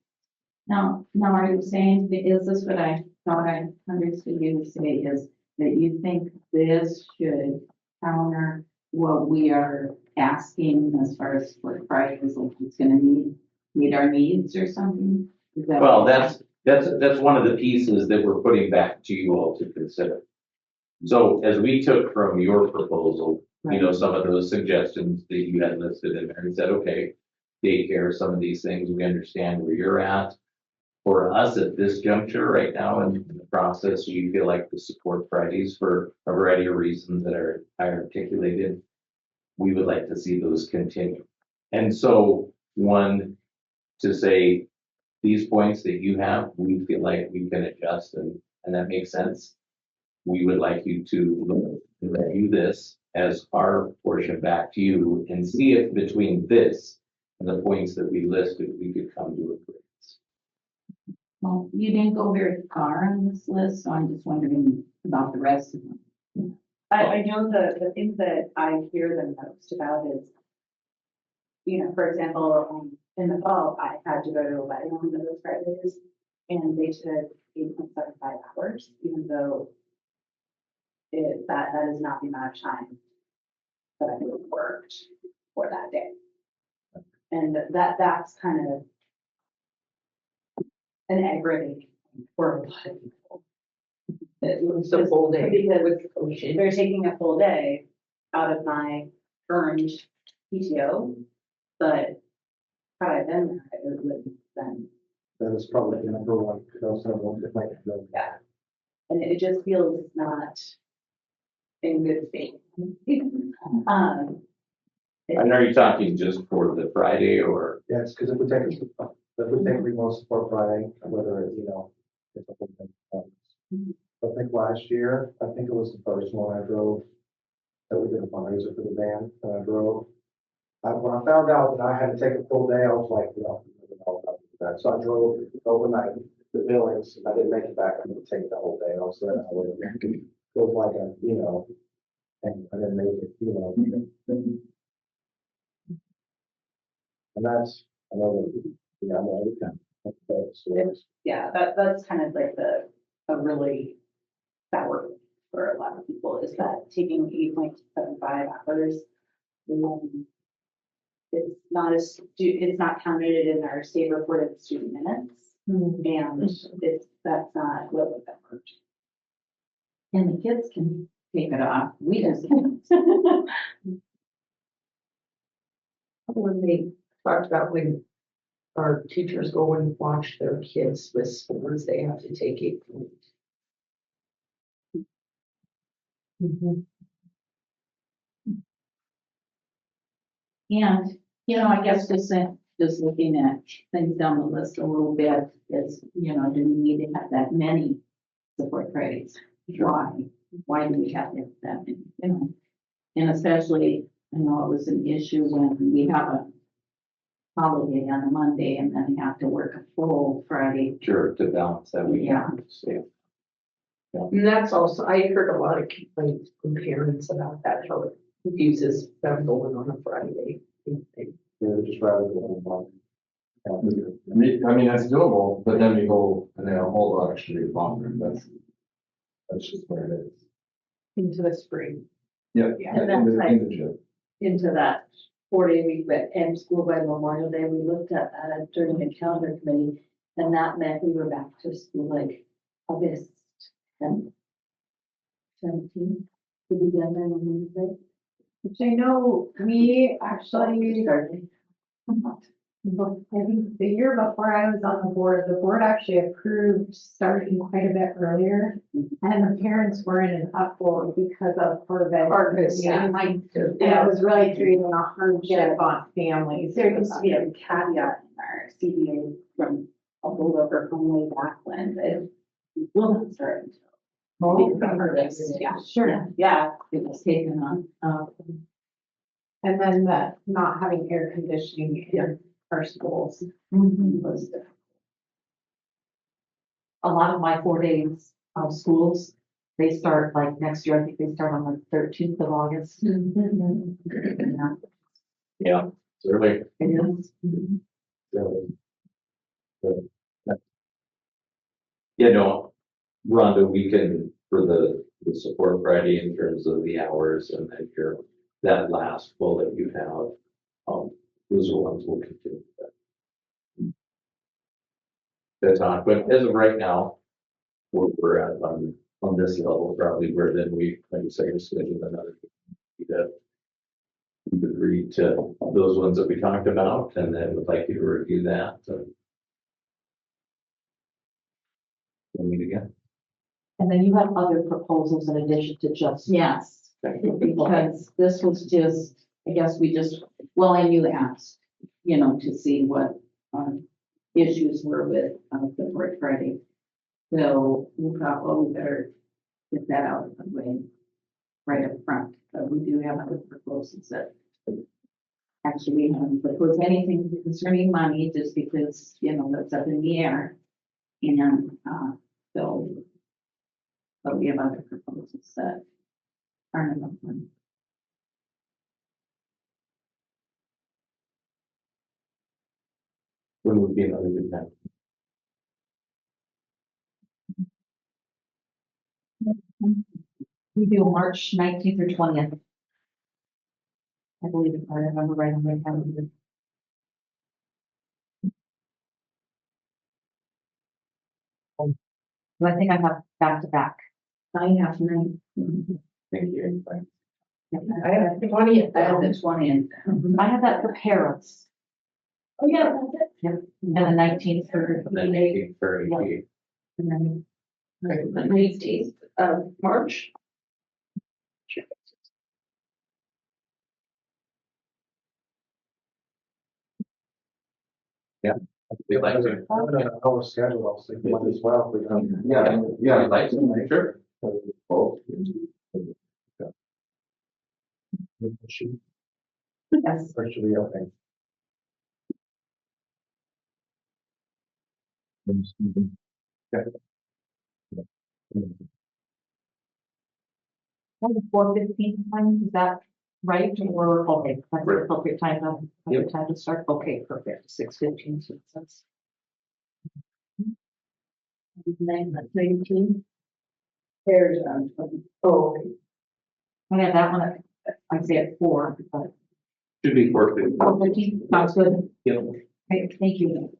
Speaker 8: Now, are you saying, is this what I thought I understood you to say, is that you think this should counter what we are asking as far as what Fridays, like it's gonna meet our needs or something? Is that?
Speaker 2: Well, that's one of the pieces that we're putting back to you all to consider. So as we took from your proposal, some of those suggestions that you had listed in there and said, okay, daycare, some of these things, we understand where you're at. For us at this juncture right now in the process, we feel like the Support Fridays, for a variety of reasons that I articulated, we would like to see those continue. And so one, to say these points that you have, we feel like we can adjust and that makes sense. We would like you to review this as our portion back to you and see if between this and the points that we listed, we could come to agreement.
Speaker 8: Well, you didn't go very far on this list, so I'm just wondering about the rest of them.
Speaker 7: I know the things that I hear the most about is, for example, in the fall, I had to go to a wedding on those Fridays, and they took 8.75 hours, even though that is not the amount of time that I would have worked for that day. And that's kind of an aggravating for a lot of people.
Speaker 1: It's a full day
Speaker 7: Because
Speaker 1: with coaching.
Speaker 7: they're taking a full day out of my earned PTO, but had I been there, it would have been,
Speaker 5: That is probably the number one, because also if I could go.
Speaker 7: yeah. And it just feels not in good faith.
Speaker 2: And are you talking just for the Friday or?
Speaker 5: Yes, because if we take remote support Friday, whether it's, it's a whole thing. I think last year, I think it was the first one I drove, that we did a fundraiser for the band, and I drove. When I found out that I had to take a full day, I was like, that. So I drove overnight, the Billings, I didn't make it back, I didn't take the whole day, I was there. It was like a, And then make it, and that's another, another kind of,
Speaker 7: Yeah, that's kind of like a really sour for a lot of people is that taking 8.75 hours. It's not it's not counted in our state reported student minutes. And that's not what that worked.
Speaker 8: And the kids can take it off, we just can't.
Speaker 1: When they talked about when our teachers go and watch their kids with sports, they have to take it.
Speaker 8: And, I guess just looking at things down the list a little bit is, do we need to have that many support credits? Why? Why do we have to have that many, And especially, I know it was an issue when we have a holiday on a Monday and then have to work a full Friday.
Speaker 2: Sure, to balance that we
Speaker 8: Yeah.
Speaker 2: have. So,
Speaker 1: And that's also, I heard a lot of complaints from parents about that, how it confuses them going on a Friday.
Speaker 5: just rather than one. I mean, that's doable, but then we go, and then a whole lot extra longer, that's just where it is.
Speaker 1: Into the spring.
Speaker 5: Yeah.
Speaker 1: Yeah.
Speaker 3: And that's like-
Speaker 5: in the gym.
Speaker 3: Into that 4-day week that ends school by Memorial Day, we looked at that during the calendar committee. And that meant we were back to school like August 10th, 17th. To be done by Wednesday.
Speaker 4: Which I know we actually,
Speaker 3: Starting.
Speaker 4: I think the year before I was on the board actually approved starting quite a bit earlier. And the parents were in an uproar because of
Speaker 1: Harvest, yeah.
Speaker 4: And it was really creating a hardship on families.
Speaker 7: There used to be a caveat in our CBA from a holdover from way back when it will not start until. Yeah,
Speaker 4: Sure.
Speaker 7: yeah,
Speaker 8: It was taken on.
Speaker 4: And then the not having air conditioning in our schools was difficult.
Speaker 9: A lot of my 4 days of schools, they start like next year, I think they start on the 13th of August.
Speaker 2: yeah, certainly.
Speaker 9: It is.
Speaker 2: No, Rhonda, we can, for the support Friday in terms of the hours and then that last bullet you have, those are ones we'll continue. That's on, but as of right now, we're at on this level, probably where then we, like you say, schedule another. That we've agreed to those ones that we talked about, and then would like you to review that. We'll meet again.
Speaker 9: And then you have other proposals in addition to just.
Speaker 8: Yes, because this was just, I guess we just, well, and you asked, to see what, issues were with, support Friday. So we thought, well, we better get that out of the way right up front, but we do have other proposals that actually we haven't proposed anything concerning money just because, that's up in the air. And, so, but we have other proposals that aren't enough money.
Speaker 2: When would be another good time?
Speaker 9: We do March 19th or 20th. I believe if I remember right on my calendar. So I think I have back to back.
Speaker 8: I have nine.
Speaker 2: Thank you.
Speaker 1: I have 20th.
Speaker 8: I have the 20th.
Speaker 9: I have that for parents.
Speaker 7: oh yeah, that's it.
Speaker 9: Yep. And the 19th for.
Speaker 2: And then 18:30.
Speaker 9: And then
Speaker 1: The 19th of March.
Speaker 2: We'd like to.
Speaker 5: Our schedule, I'll see one as well, if we can. Yeah,
Speaker 2: We'd like to, sure.
Speaker 5: Both.
Speaker 9: Yes.
Speaker 5: Actually, I think.
Speaker 9: 4:15 time, is that right? Or, okay, that's the
Speaker 2: Right.
Speaker 9: appropriate time,
Speaker 2: Yep.
Speaker 9: time to start, okay, perfect, 6:15, so that's. 19.
Speaker 1: There's, oh,
Speaker 9: I have that one, I'd say at 4, but
Speaker 2: Should be 4:15.
Speaker 9: 4:15, sounds good.
Speaker 2: Yep.
Speaker 9: Great, thank you.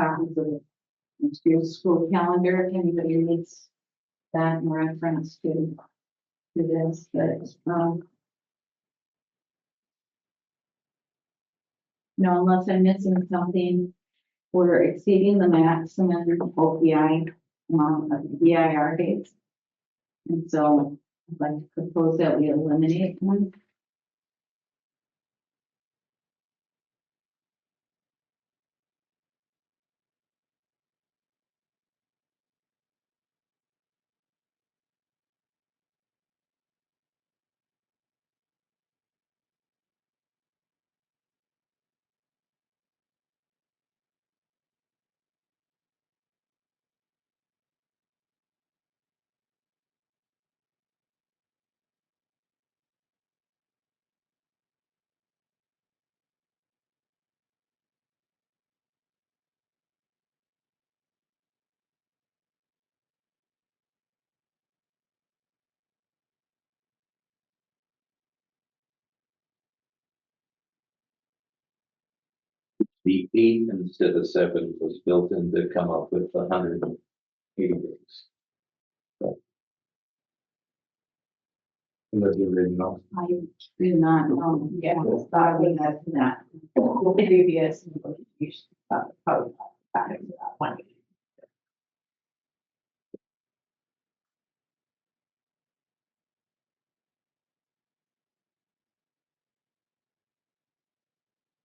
Speaker 9: Copies of the next year's school calendar, if anybody needs that in reference to this, but, no, unless I'm missing something, we're exceeding the maximum OPI, of the EIR dates. And so I'd like to propose that we eliminate one.
Speaker 2: The 8 instead of 7 was built in to come up with 180 days. That's the original.
Speaker 8: I do not know.
Speaker 4: Yeah, that we have that. Previous. Probably back into that one.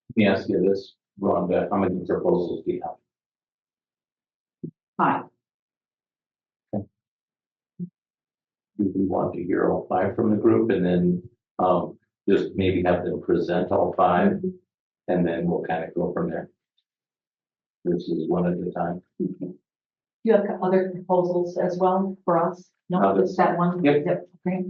Speaker 2: Let me ask you this, Rhonda, how many proposals do you have?
Speaker 8: 5.
Speaker 2: Do we want to hear all 5 from the group and then, just maybe have them present all 5? And then we'll kind of go from there. Versus one at a time.
Speaker 9: You have other proposals as well for us? No,
Speaker 2: Others.
Speaker 9: just that one?
Speaker 2: Yep.
Speaker 9: Okay.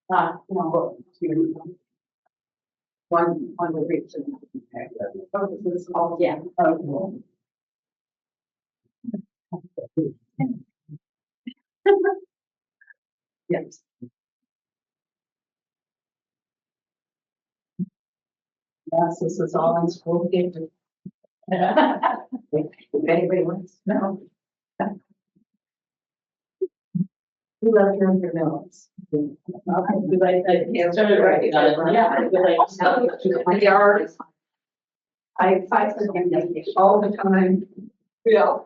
Speaker 1: no, one reason. Oh, this is all,
Speaker 8: Yeah.
Speaker 1: okay. Yes. Yes, this is all in school gifted. If anybody wants to know. We love your notes. I started writing on it. Yeah, I feel like my yard. I fight for them all the time. Yeah.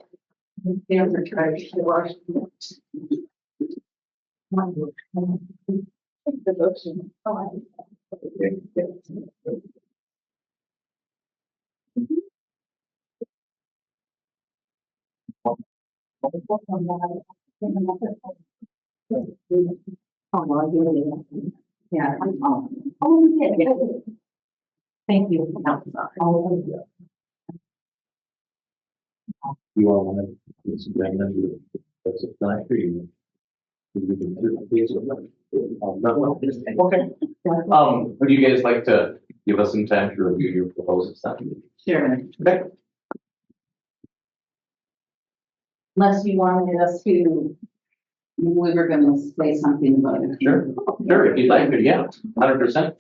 Speaker 1: Hands are trying to wash. The ocean. Oh, well, yeah. Oh, yeah. Thank you. Oh, yeah.
Speaker 2: You all want to, it's a grand number, that's a flag for you. We can do it. Okay. Would you guys like to give us some time to review your proposal stuff?
Speaker 8: Sure.
Speaker 2: Okay.
Speaker 8: Unless you wanted us to, we were gonna say something about it.
Speaker 2: Sure, if you'd like, but yeah, 100%.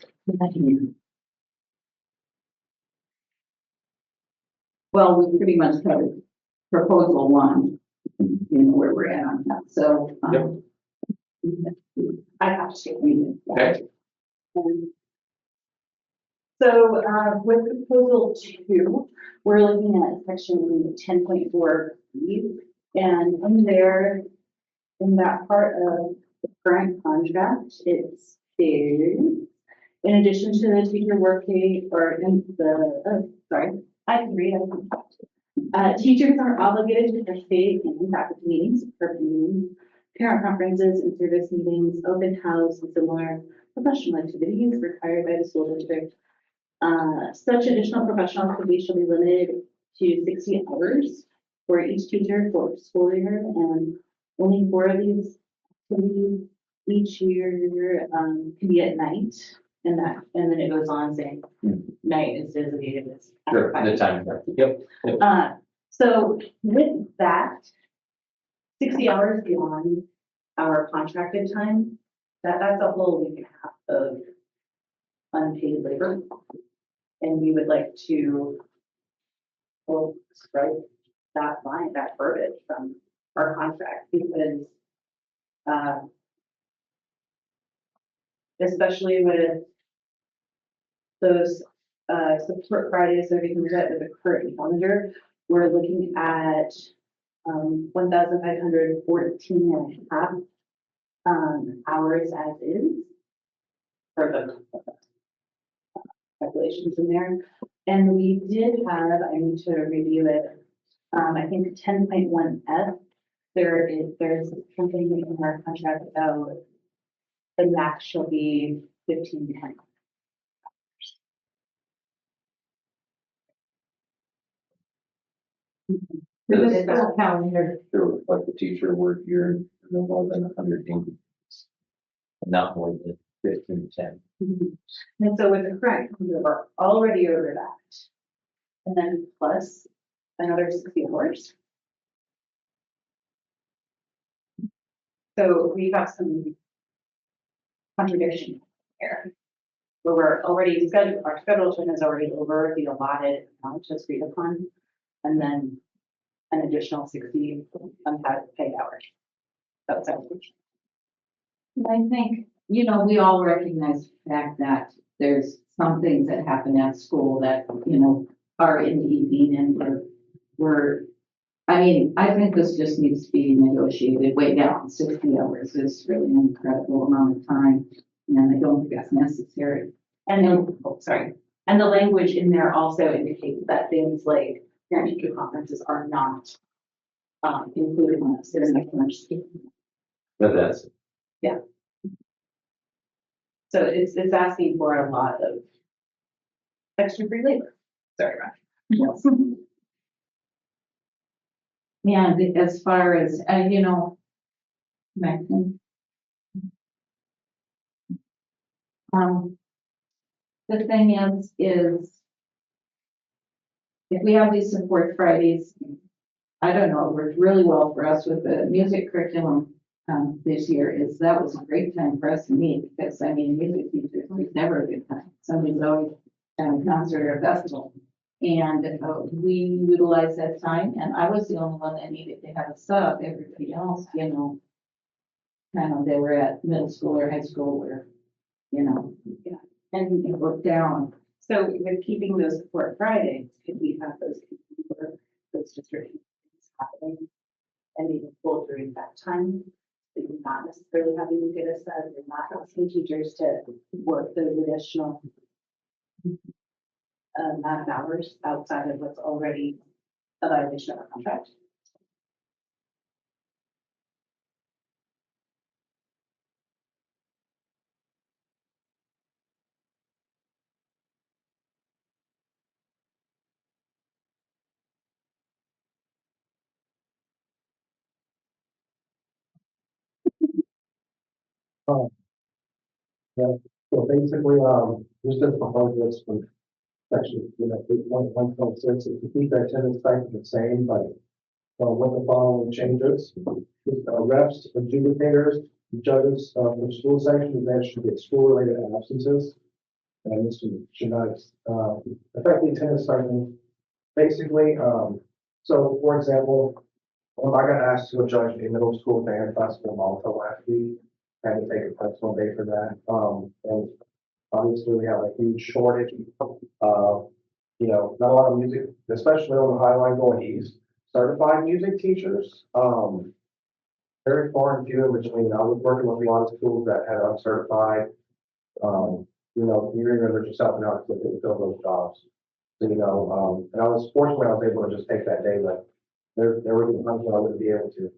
Speaker 8: Well, we pretty much covered proposal one, you know, where we're at on that, so.
Speaker 7: I have to.
Speaker 2: Okay.
Speaker 7: So, with proposal two, we're looking at section 10.4, and in there, in that part of the current contract, it states, in addition to the teacher workday, or in the, I can read it. Teachers are obligated to participate in faculty meetings, curfew, parent conferences, and service meetings, open house, and similar professional activities required by the school district. Such additional professional activities shall be limited to 60 hours for each teacher for school year, and only 4 of these activities each year can be at night. And then it goes on saying night is designated as.
Speaker 2: Sure, the time. Yep.
Speaker 7: So with that, 60 hours beyond our contracted time, that's a whole week and a half of unpaid labor. And we would like to, well, strike that line, that verbiage from our contract, because especially with those support Fridays that we can get with the current calendar, we're looking at 1,514 and a half hours as is for the calculations in there. And we did have, I need to review it, I think 10.1F, there's something in our contract about the max shall be 1510.
Speaker 1: For
Speaker 2: Does
Speaker 1: this school calendar,
Speaker 2: like the teacher work year, no more than 100 days. Not more than 1510.
Speaker 7: And so with the current calendar, we're already over that. And then plus another 60 hours. So we have some contradiction here. Where we're already scheduled, our schedule term is already over the allotted amount just agreed upon. And then an additional 60 unpaid hours. That's our.
Speaker 8: I think, you know, we all recognize the fact that there's some things that happen at school that, you know, are in the evening, and I mean, I think this just needs to be negotiated way down. 60 hours is really an incredible amount of time, and I don't think that's necessary.
Speaker 7: And then, and the language in there also indicates that things like parent teacher conferences are not included in this. There's an explanation.
Speaker 2: But that's,
Speaker 7: So it's asking for a lot of extra free labor. Sorry, Raj.
Speaker 8: Yes. Yeah, as far as, you know, Mexican. The thing is if we have these support Fridays, I don't know, it worked really well for us with the music curriculum this year. That was a great time for us to meet, because I mean, music teachers, it's never a good time. Somebody's always having a concert or a festival. And we utilized that time, and I was the only one that needed to have a sub. Everybody else, you know, kind of, they were at middle school or high school where, you know, and it worked down.
Speaker 7: So with keeping those support Fridays, could we have those district meetings happening and being full during that time? So you're not necessarily having to get a sub, you're not asking teachers to work those additional amount of hours outside of what's already a violation of our contract.
Speaker 10: So basically, just as proposed this from section, 8.1.6, is to keep the attendance factor the same, but with the following changes. Refs, adjudicators, judges, from school sections, that should get school-related absences. And this should not, affect the attendance stipend. Basically, so for example, I got asked to judge a middle school band festival in Malta last week. I had to take a personal day for that. And obviously we have a huge shortage of, not a lot of music, especially on the High Line going east, certified music teachers. Very far and few in between. I was working with a lot of schools that had uncertified, community members just helping out to fill those jobs. So, and I was fortunate I was able to just take that day, but there were times when I wouldn't be able to.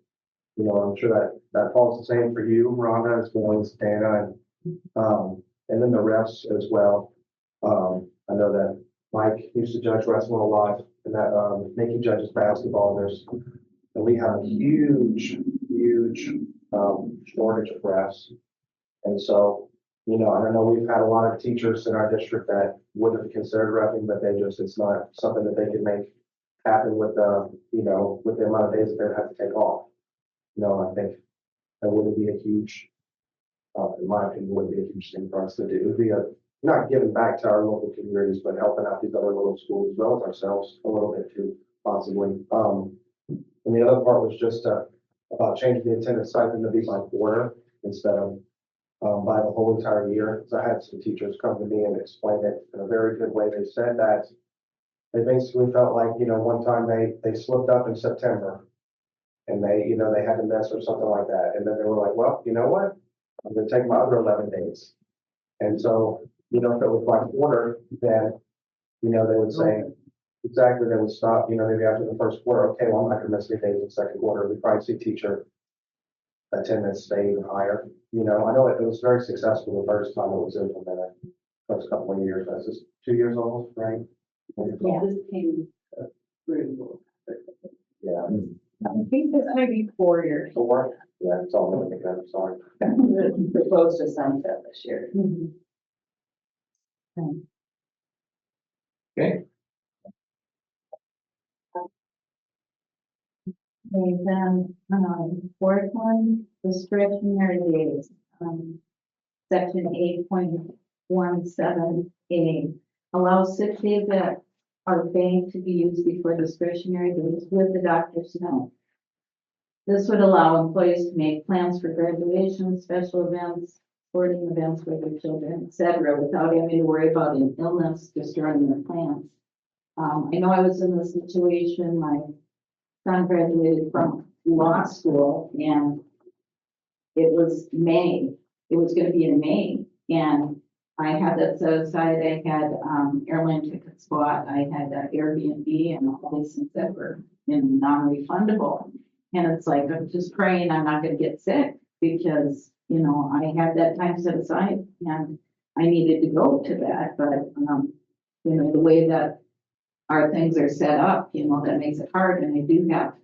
Speaker 10: I'm sure that falls the same for you, Rhonda, as well as Dana, and then the refs as well. I know that Mike used to judge wrestling a lot, and that Nikki judges basketball. And we have a huge shortage of refs. And so, I don't know, we've had a lot of teachers in our district that would have considered repping, but it's not something that they could make happen with with the amount of days that they would have to take off. I think that wouldn't be a huge, in my opinion, wouldn't be a huge thing for us to do. It would be not giving back to our local communities, but helping out these other little schools as well as ourselves a little bit too, possibly. And the other part was just about changing the attendance stipend to be by quarter instead of by the whole entire year. So I had some teachers come to me and explain it in a very good way. They said that they basically felt like, one time they slipped up in September and they had to miss or something like that. And then they were like, well, you know what? I'm going to take my other 11 days. And so, if it was by quarter, then, they would say, exactly, they would stop, maybe after the first quarter, okay, well, I'm not going to miss any days in the second quarter. We probably see teacher attendance stay even higher. I know it was very successful the first time it was implemented, first couple of years. This is 2 years old, right?
Speaker 9: Yeah, this came through.
Speaker 10: Yeah.
Speaker 4: I think this might be 4 years.
Speaker 10: 4? Yeah, it's all really good. I'm sorry.
Speaker 3: Proposed to sunset this year.
Speaker 2: Okay,
Speaker 9: Okay, then, fourth one, discretionary days, section 8.17A allows sick days that are banked to be used before discretionary days with the doctor's note. This would allow employees to make plans for graduation, special events, sporting events for their children, etc., without having to worry about an illness destroying their plans. I know I was in this situation. My son graduated from law school and it was May. It was going to be in May. And I had that set aside. I had airline tickets bought. I had Airbnb and all these things that were non-refundable. And it's like, I'm just praying I'm not going to get sick because, I had that time set aside and I needed to go to that. But, the way that our things are set up, that makes it hard. And I do have,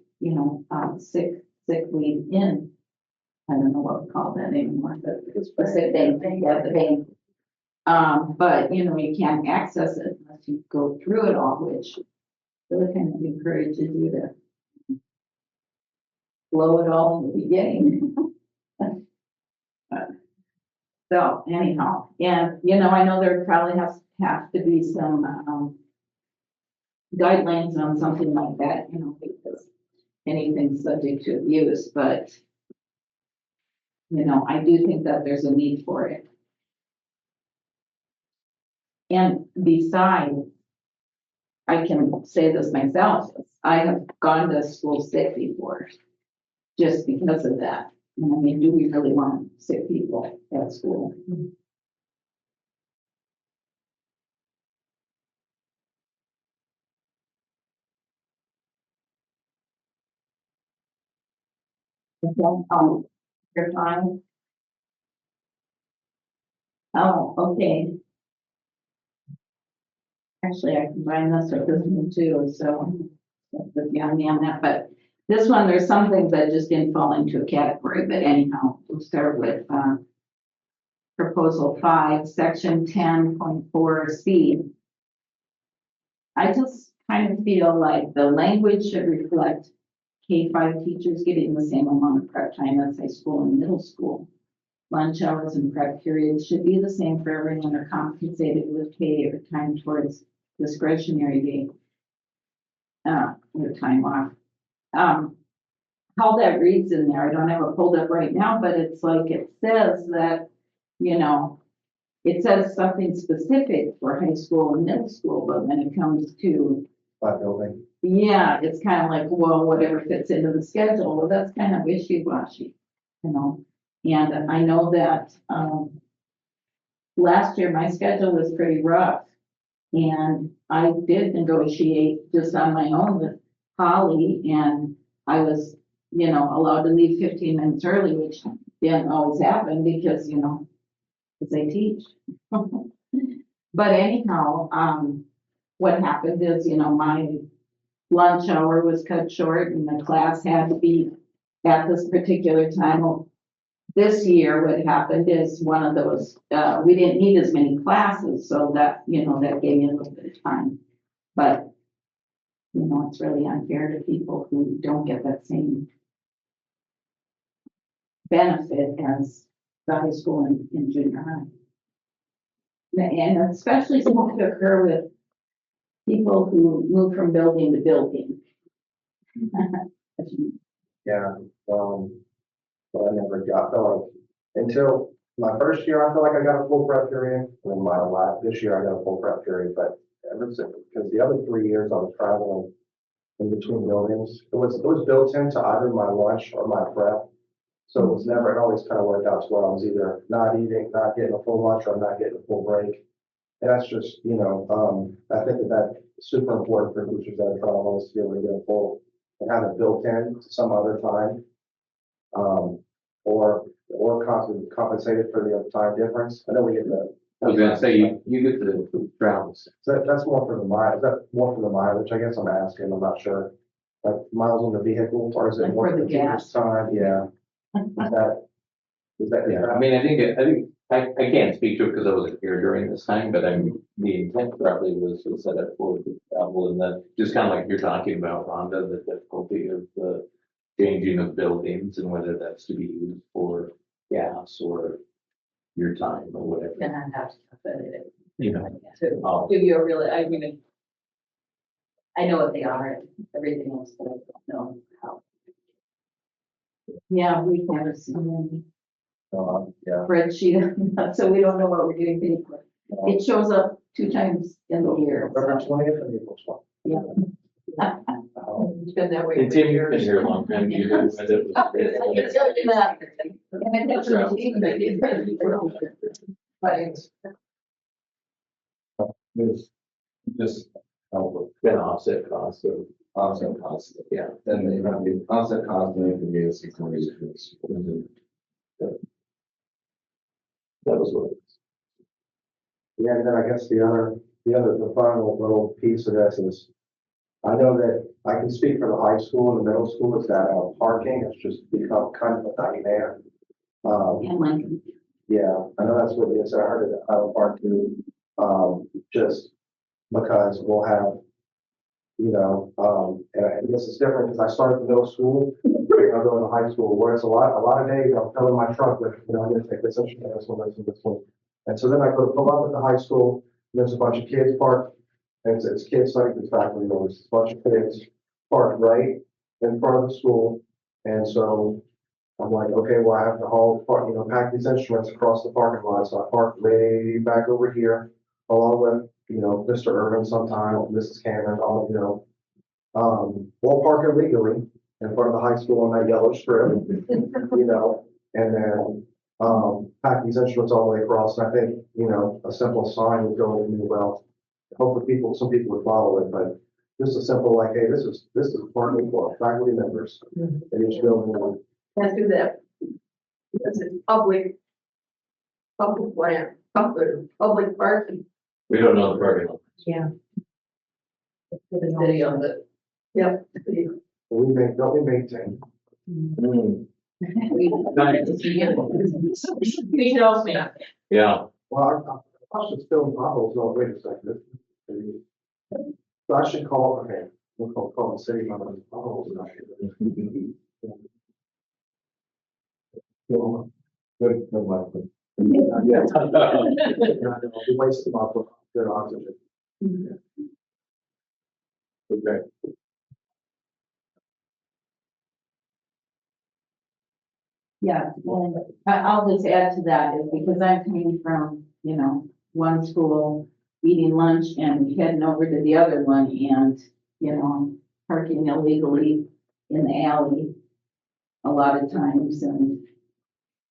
Speaker 9: sick leave in. I don't know what we call that anymore, but it's the sick bank, yeah, the bank. But, you can't access it unless you go through it all, which really kind of encourages you to blow it all in the beginning. So anyhow, and, I know there probably have to be some, guidelines on something like that, because anything's subject to abuse, but, I do think that there's a need for it. And besides, I can say this myself, I have gone to school sick before, just because of that. And I mean, do we really want sick people at school? Your time. Oh, okay. Actually, I combine this with this one too, so with the on that, but this one, there's some things that just didn't fall into a category, but anyhow, we'll start with,
Speaker 8: proposal 5, section 10.4C. I just kind of feel like the language should reflect K-5 teachers getting the same amount of prep time as high school and middle school. Lunch hours and prep periods should be the same for everyone or compensated with pay or time towards discretionary day. Or time off. How that reads in there, I don't have it pulled up right now, but it's like it says that, it says something specific for high school and middle school, but when it comes to,
Speaker 10: By building.
Speaker 8: yeah, it's kind of like, well, whatever fits into the schedule, well, that's kind of wishy-washy, And I know that, last year my schedule was pretty rough. And I did negotiate just on my own with Holly, and I was, allowed to leave 15 minutes early, which didn't always happen because, because I teach. But anyhow, what happened is, my lunch hour was cut short and the class had to be at this particular time. Well, this year, what happened is one of those, we didn't need as many classes, so that, that gave me a little bit of time. But, it's really unfair to people who don't get that same benefit as the high school and junior high. And especially something to occur with people who move from building to building.
Speaker 10: Yeah, but I never got, felt like, until my first year, I felt like I got a full prep period, and then this year I got a full prep period, but ever since, because the other 3 years I was traveling in between buildings, it was built into either my lunch or my prep. So it was never, it always kind of worked out to where I was either not eating, not getting a full lunch, or not getting a full break. And that's just, I think that's super important for teachers that are traveling, is to be able to get a full, and have it built in to some other time. Or compensated for the time difference. I know we get the.
Speaker 2: I was gonna say, you get the travels.
Speaker 10: So that's more for the mile, is that more for the mileage? I guess I'm asking, I'm not sure. Like miles on the vehicle, or is it
Speaker 8: Like
Speaker 10: more
Speaker 8: for
Speaker 10: for
Speaker 8: the
Speaker 10: the teacher's time? Yeah. Is that,
Speaker 2: Yeah, I mean, I think, I can't speak to it because I wasn't here during this time, but the intent probably was to set up for the travel and then just kind of like you're talking about, Rhonda, the difficulty of the changing of buildings and whether that's to be used for gas or your time or whatever.
Speaker 3: And I have to calculate it.
Speaker 2: Oh.
Speaker 3: To give you a really, I mean, I know what they are, and everything else, but I don't know how.
Speaker 8: Yeah, we've never seen
Speaker 10: yeah.
Speaker 8: any spreadsheet, so we don't know what we're getting paid for. It shows up 2 times in the year.
Speaker 10: November
Speaker 8: So.
Speaker 10: 20th and April 20th.
Speaker 8: Yeah.
Speaker 1: It's been that way.
Speaker 2: And Tim, you've been here a long time. You know when it was
Speaker 5: There's just,
Speaker 2: been offset costs, so,
Speaker 5: offset costs.
Speaker 2: yeah.
Speaker 5: Then they have the offset cost, and then the basic conditions.
Speaker 2: That was what it was.
Speaker 10: Yeah, and then I guess the final little piece of this is, I know that I can speak for the high school and the middle school, is that parking has just become kind of a nightmare.
Speaker 8: And Lincoln.
Speaker 10: Yeah, I know that's what it is. I heard it out of Park too. Just because we'll have, and this is different because I started in middle school, I'm going to high school, where it's a lot of days I'm filling my truck with, I'm gonna take this one, this one, this one. And so then I could pull up at the high school, there's a bunch of kids parked, and it's kids like the faculty members, a bunch of kids parked right in front of the school. And so I'm like, okay, well, I have to pack these instruments across the parking lot. So I park way back over here, along with, Mr. Irvin sometime, Mrs. Cameron, we'll park illegally in front of the high school on that yellow strip, and then, pack these instruments all the way across. And I think, a simple sign would go really well. Hopefully some people would follow it, but just a simple like, hey, this is parking for faculty members in each building.
Speaker 1: Can't do that. Because it's public land, public parking.
Speaker 2: We don't know the parking lot.
Speaker 1: Yeah. The city on the, yep.
Speaker 10: Don't we maintain?
Speaker 9: We should also be.
Speaker 2: Yeah,
Speaker 10: Well, I should still models, no, wait a second. So I should call, okay, we'll call the city on the models. Good luck. Yeah. We wasted my good oxygen.
Speaker 2: okay.
Speaker 9: Yeah, and I'll just add to that is because I'm coming from, one school eating lunch and heading over to the other one and, parking illegally in the alley a lot of times and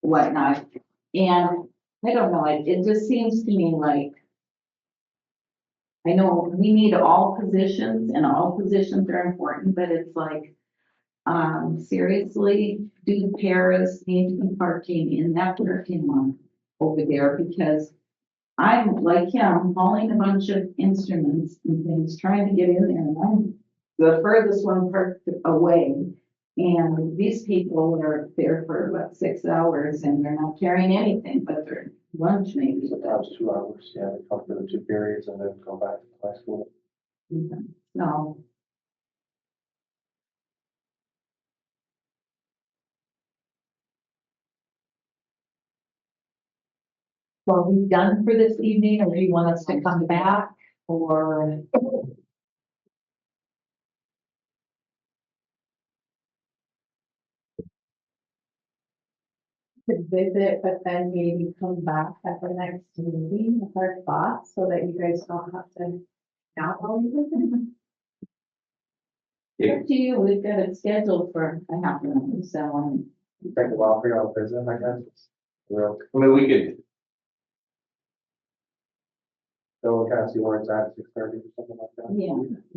Speaker 9: whatnot. And I don't know, it just seems to me like I know we need all positions and all positions are important, but it's like, seriously, do paras need to be parking in that parking lot over there? Because I'm like him, hauling a bunch of instruments and things, trying to get in there, and I'm the furthest one parked away. And these people are there for about 6 hours and they're not carrying anything but their lunch maybe.
Speaker 10: Sometimes 2 hours, yeah, they come for the 2 periods and then go back to high school.
Speaker 9: So,
Speaker 1: Well, are we done for this evening, or do you want us to come back, or?
Speaker 4: Could visit, but then maybe come back at the next meeting with our thoughts so that you guys don't have to now all you visit.
Speaker 9: up to you, we've got it scheduled for a half an hour, so,
Speaker 10: Take a while for y'all to visit, I guess. It's real,
Speaker 2: I mean, we could,
Speaker 10: go and kind of see where it's at, 6:30 or something like that.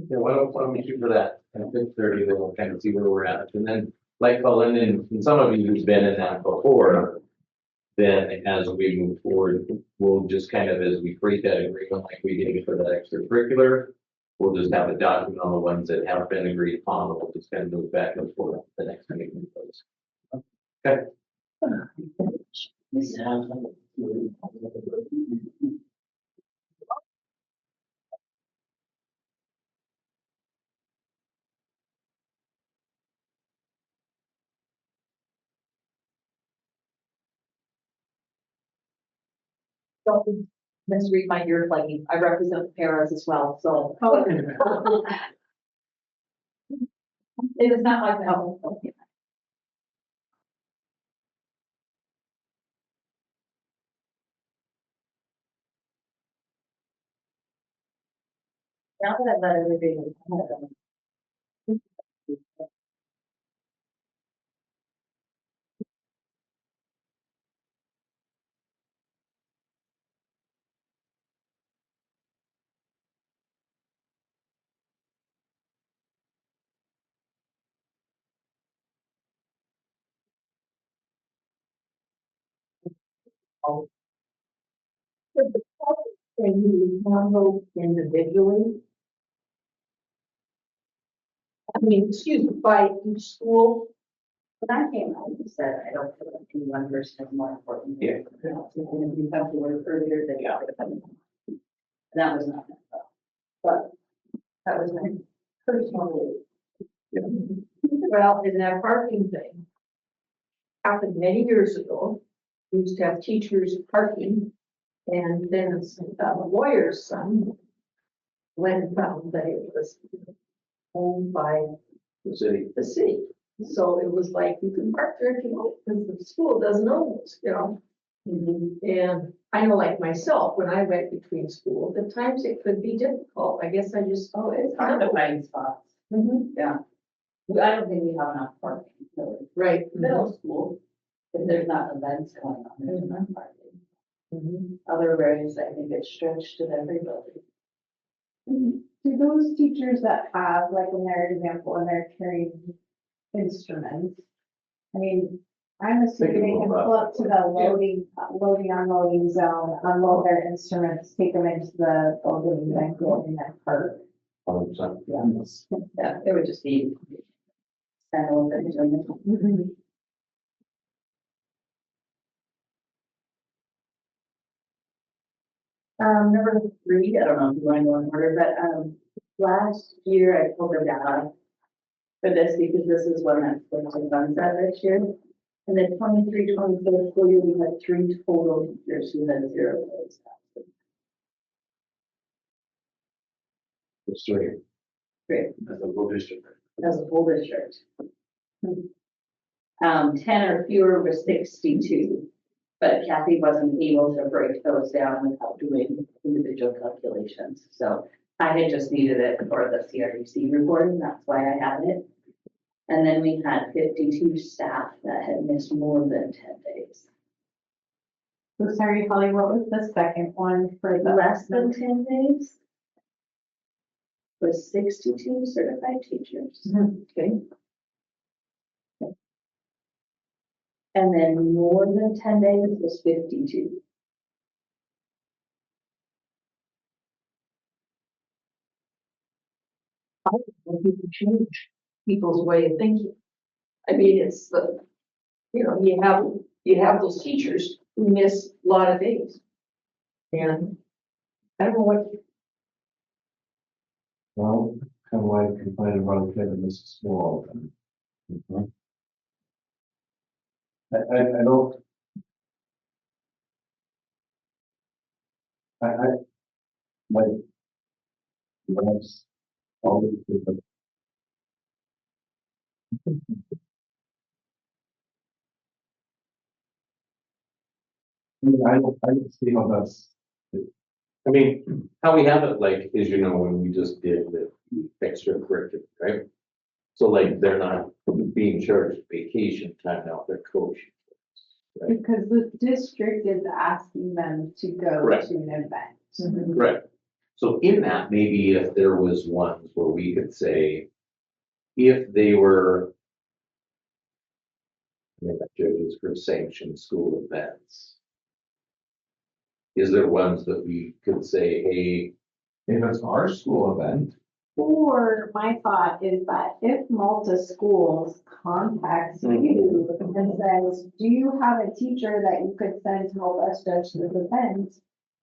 Speaker 2: yeah, why don't we shoot for that at 6:30, then we'll kind of see where we're at. And then, like Colin, and some of you who's been in that before, then as we move forward, we'll just kind of, as we create that agreement, like we did for that extracurricular, we'll just have a document on the ones that have been agreed upon, and we'll just kind of move back and forth the next meeting. Okay.
Speaker 1: Let's read my ear plugging. I represent the paras as well, so. It is not like that. Now that I've let everybody know. So the public thing you handle individually. I mean, excuse me, by each school.
Speaker 3: When I came out, you said, I don't feel like any one person is more important.
Speaker 2: Yeah.
Speaker 3: And you have to work earlier than you are. That was not, but that was my personal.
Speaker 1: Well, in that parking thing. Happened many years ago. We used to have teachers parking. And then a lawyer's son. Went and found that it was owned by
Speaker 2: The city.
Speaker 1: the city. So it was like, you can park there if you want, because the school doesn't own this, And I know, like myself, when I went between schools, at times it could be difficult. I guess I just,
Speaker 3: It's hard to find spots.
Speaker 1: Mhm.
Speaker 3: I don't think we have enough parking, really.
Speaker 1: Right.
Speaker 3: Middle school, if there's not events going on, there's enough parking.
Speaker 1: Mhm.
Speaker 3: Other areas, I think it's stretched to everybody.
Speaker 4: Do those teachers that have, like in their example, when they're carrying instruments, I mean, I'm assuming they can pull up to the loading, unloading zone, unload their instruments, take them into the building, then go in their park.
Speaker 2: 100%.
Speaker 3: Yeah, it would just be. Settled and doing it. Number three, I don't know if you want to go in order, but, last year I pulled the data for this because this is one that's going to sunset this year. In the 23-24 school year, we had 3 total teachers who had 0 days.
Speaker 2: It's straight.
Speaker 3: Great,
Speaker 6: As a whole district.
Speaker 3: as a whole district. 10 or fewer was 62, but Kathy wasn't able to break those down without doing individual calculations. So I had just needed it for the CRDC reporting, that's why I had it. And then we had 52 staff that had missed more than 10 days.
Speaker 4: So sorry, Holly, what was the second one for the?
Speaker 3: Less than 10 days was 62 certified teachers.
Speaker 1: Okay.
Speaker 3: And then more than 10 days was 52.
Speaker 1: When people change people's way of thinking. I mean, it's the, you have those teachers who miss a lot of things. And I don't know what,
Speaker 5: Well, kind of like complaining about a kid in this school. I don't. I like. That's always different. I don't see how that's.
Speaker 2: I mean, how we have it, like, is, when we just did the extracurricular, right? So like, they're not being charged vacation time now, they're coaching. Right,
Speaker 4: Because the district is asking them to go
Speaker 2: Right.
Speaker 4: to an event.
Speaker 2: right. So in that, maybe if there was ones where we could say, if they were, judges for sanctioned school events. Is there ones that we could say, hey,
Speaker 5: If it's our school event,
Speaker 4: Or my thought is that if Malta Schools contacts you and says, do you have a teacher that you could send to help us judge this event?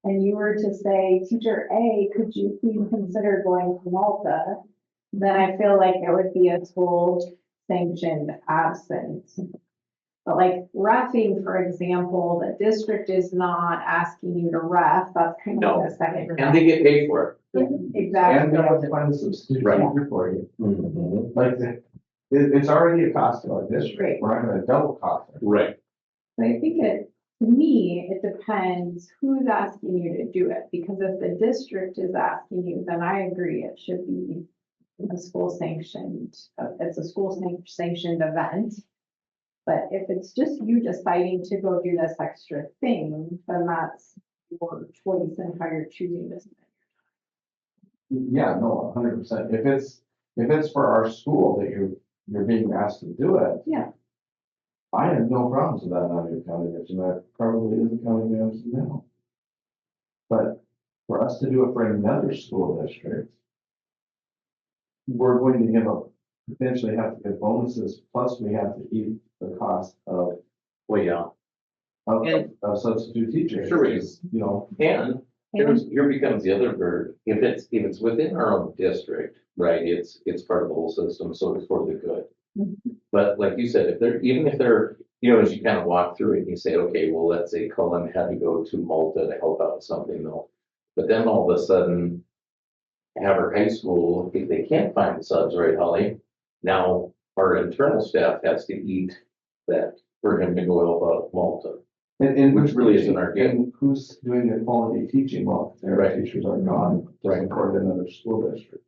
Speaker 4: And you were to say, teacher A, could you please consider going to Malta? Then I feel like it would be a school sanctioned absence. But like reffing, for example, the district is not asking you to ref, that's kind of like a second.
Speaker 2: and they get paid for
Speaker 4: Exactly.
Speaker 5: and they'll have to find a substitute
Speaker 2: Right.
Speaker 5: teacher for you.
Speaker 2: it.
Speaker 5: Like, it's already a cost to our district,
Speaker 4: Right.
Speaker 5: we're not gonna double cost it.
Speaker 2: Right,
Speaker 4: But I think to me, it depends who's asking you to do it, because if the district is asking you, then I agree, it should be a school sanctioned, it's a school sanctioned event. But if it's just you deciding to go do this extra thing, then that's your choice and how you're choosing this.
Speaker 5: Yeah, no, 100%. If it's for our school that you're being asked to do it.
Speaker 4: Yeah.
Speaker 5: I have no problems with that on your county commission. That probably isn't county commission now. But for us to do it for another school district, we're going to potentially have to give bonuses, plus we have to eat the cost of
Speaker 2: well, yeah,
Speaker 5: of substitute teachers.
Speaker 2: Sure
Speaker 5: is,
Speaker 2: and here becomes the other bird, if it's within our own district, right, it's part of the whole system, so it's for the good. But like you said, even if they're, as you kind of walk through it, and you say, okay, well, let's say Cullen had to go to Malta to help out with something though. But then all of a sudden, Havre High School, if they can't find the subs, right, Holly? Now our internal staff has to eat that for him to go help out Malta.
Speaker 5: and
Speaker 2: Which really isn't our game.
Speaker 5: And who's doing the quality teaching? Well, their
Speaker 2: Right.
Speaker 5: teachers are gone to
Speaker 2: Right.
Speaker 5: support another school district.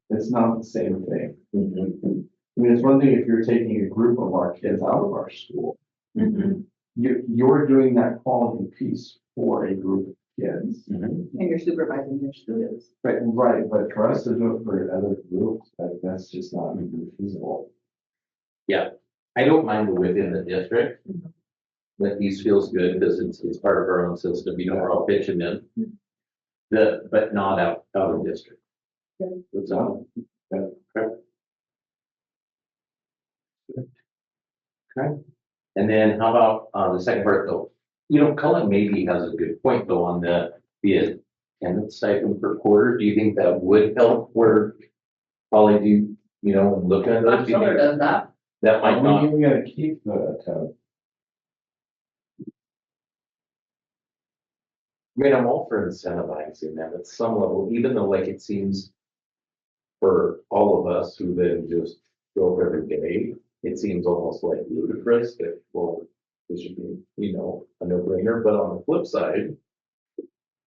Speaker 5: It's not the same thing.
Speaker 2: Mhm.
Speaker 5: I mean, it's one thing if you're taking a group of our kids out of our school. You're doing that quality piece for a group of kids.
Speaker 2: Mhm.
Speaker 3: And you're supervising your students.
Speaker 5: Right, but for us to do it for other groups, that's just not feasible.
Speaker 2: I don't mind the within the district. That piece feels good because it's part of our own system, we're all pitching in. But not out of district. That's all. Okay, and then how about, the second part though? Cullen maybe has a good point though on the attendance stipend per quarter, do you think that would help where Polly, you know, look at those? Do you think
Speaker 3: does that.
Speaker 2: that might not?
Speaker 5: We gotta keep the,
Speaker 2: I mean, I'm all for incentivizing them at some level, even though like it seems for all of us who then just go every day, it seems almost like ludicrous that, well, this should be, you know, a no-brainer, but on the flip side,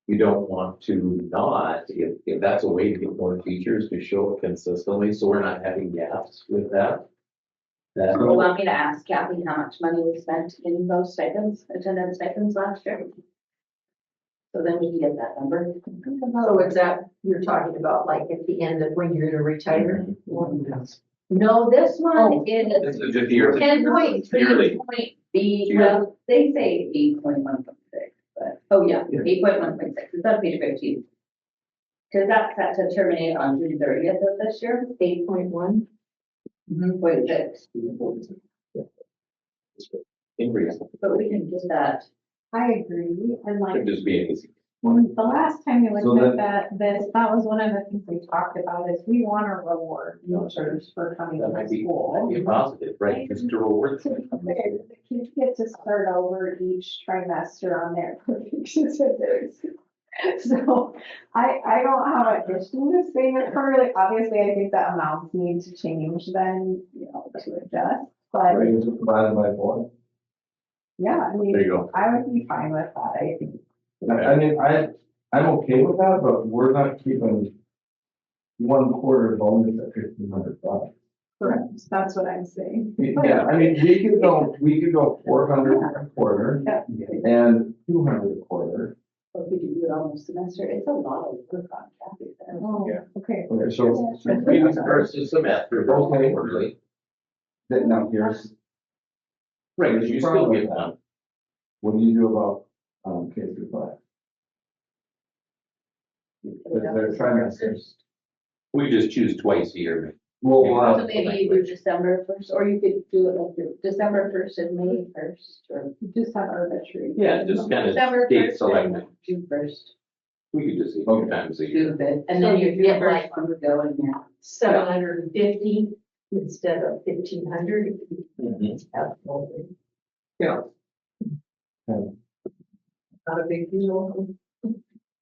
Speaker 2: you don't want to not, if that's a way to get more teachers to show up consistently, so we're not having gaps with that. That,
Speaker 3: You want me to ask Kathy how much money we spent in those stipends, attendance stipends last year? So then we can get that number.
Speaker 1: So is that, you're talking about like at the end of when you're gonna retire?
Speaker 3: No, this one
Speaker 2: this
Speaker 3: is
Speaker 2: is just yearly.
Speaker 3: 10.3 well, they say 8.1.6, but, oh yeah, 8.1.6, it's on page 15. Because that's set to terminate on June 30th of this year,
Speaker 1: 8.1?
Speaker 3: 0.6.
Speaker 2: Increase,
Speaker 3: But we can get that.
Speaker 4: I agree, and like,
Speaker 2: could just be easy.
Speaker 4: when the last time we
Speaker 5: So
Speaker 4: looked at that was one of the things we talked about, is we want to reward teachers for coming
Speaker 2: That
Speaker 4: to
Speaker 2: might be
Speaker 4: school.
Speaker 2: positive, right? Just to reward.
Speaker 4: To be fair, the kids get to start over each trimester on their predictions. So I don't have an issue with saying it currently. Obviously, I think the amounts need to change then, you know, to adjust. But
Speaker 5: raise it divided by 4.
Speaker 4: yeah, I
Speaker 2: There
Speaker 4: mean,
Speaker 2: you go.
Speaker 4: I would be fine with that. I think.
Speaker 5: I mean, I'm okay with that, but we're not keeping 1/4 bonus at $1,500.
Speaker 4: Correct. That's what I'm saying.
Speaker 5: Yeah, I mean, we could go 400 a quarter
Speaker 4: Yeah.
Speaker 5: and 200 a quarter.
Speaker 3: Or we could do it on the semester, it's a lot of work on Kathy then.
Speaker 4: Oh,
Speaker 5: Yeah.
Speaker 4: okay.
Speaker 5: Okay, so
Speaker 2: Maybe versus semester,
Speaker 5: Okay.
Speaker 2: quarterly.
Speaker 5: now here's,
Speaker 2: Right, because you still get one.
Speaker 5: what do you do about, K through 5? They're trimesters.
Speaker 2: We just choose twice a year.
Speaker 5: Well,
Speaker 3: So maybe you do December 1st, or you could do it like your December 1st and May 1st, or
Speaker 4: You just have arbitrary.
Speaker 2: Yeah, just kind of
Speaker 3: December
Speaker 2: date
Speaker 3: 1st
Speaker 2: selected.
Speaker 3: and June 1st.
Speaker 2: We could just see 2 times a year.
Speaker 3: Do the, and
Speaker 1: So
Speaker 3: then
Speaker 1: you
Speaker 3: you
Speaker 1: get
Speaker 3: get
Speaker 1: like-
Speaker 3: like one would go in there.
Speaker 1: 750 instead of 1,500.
Speaker 2: Mhm.
Speaker 1: Absolutely.
Speaker 2: Yeah,
Speaker 1: Not a big deal.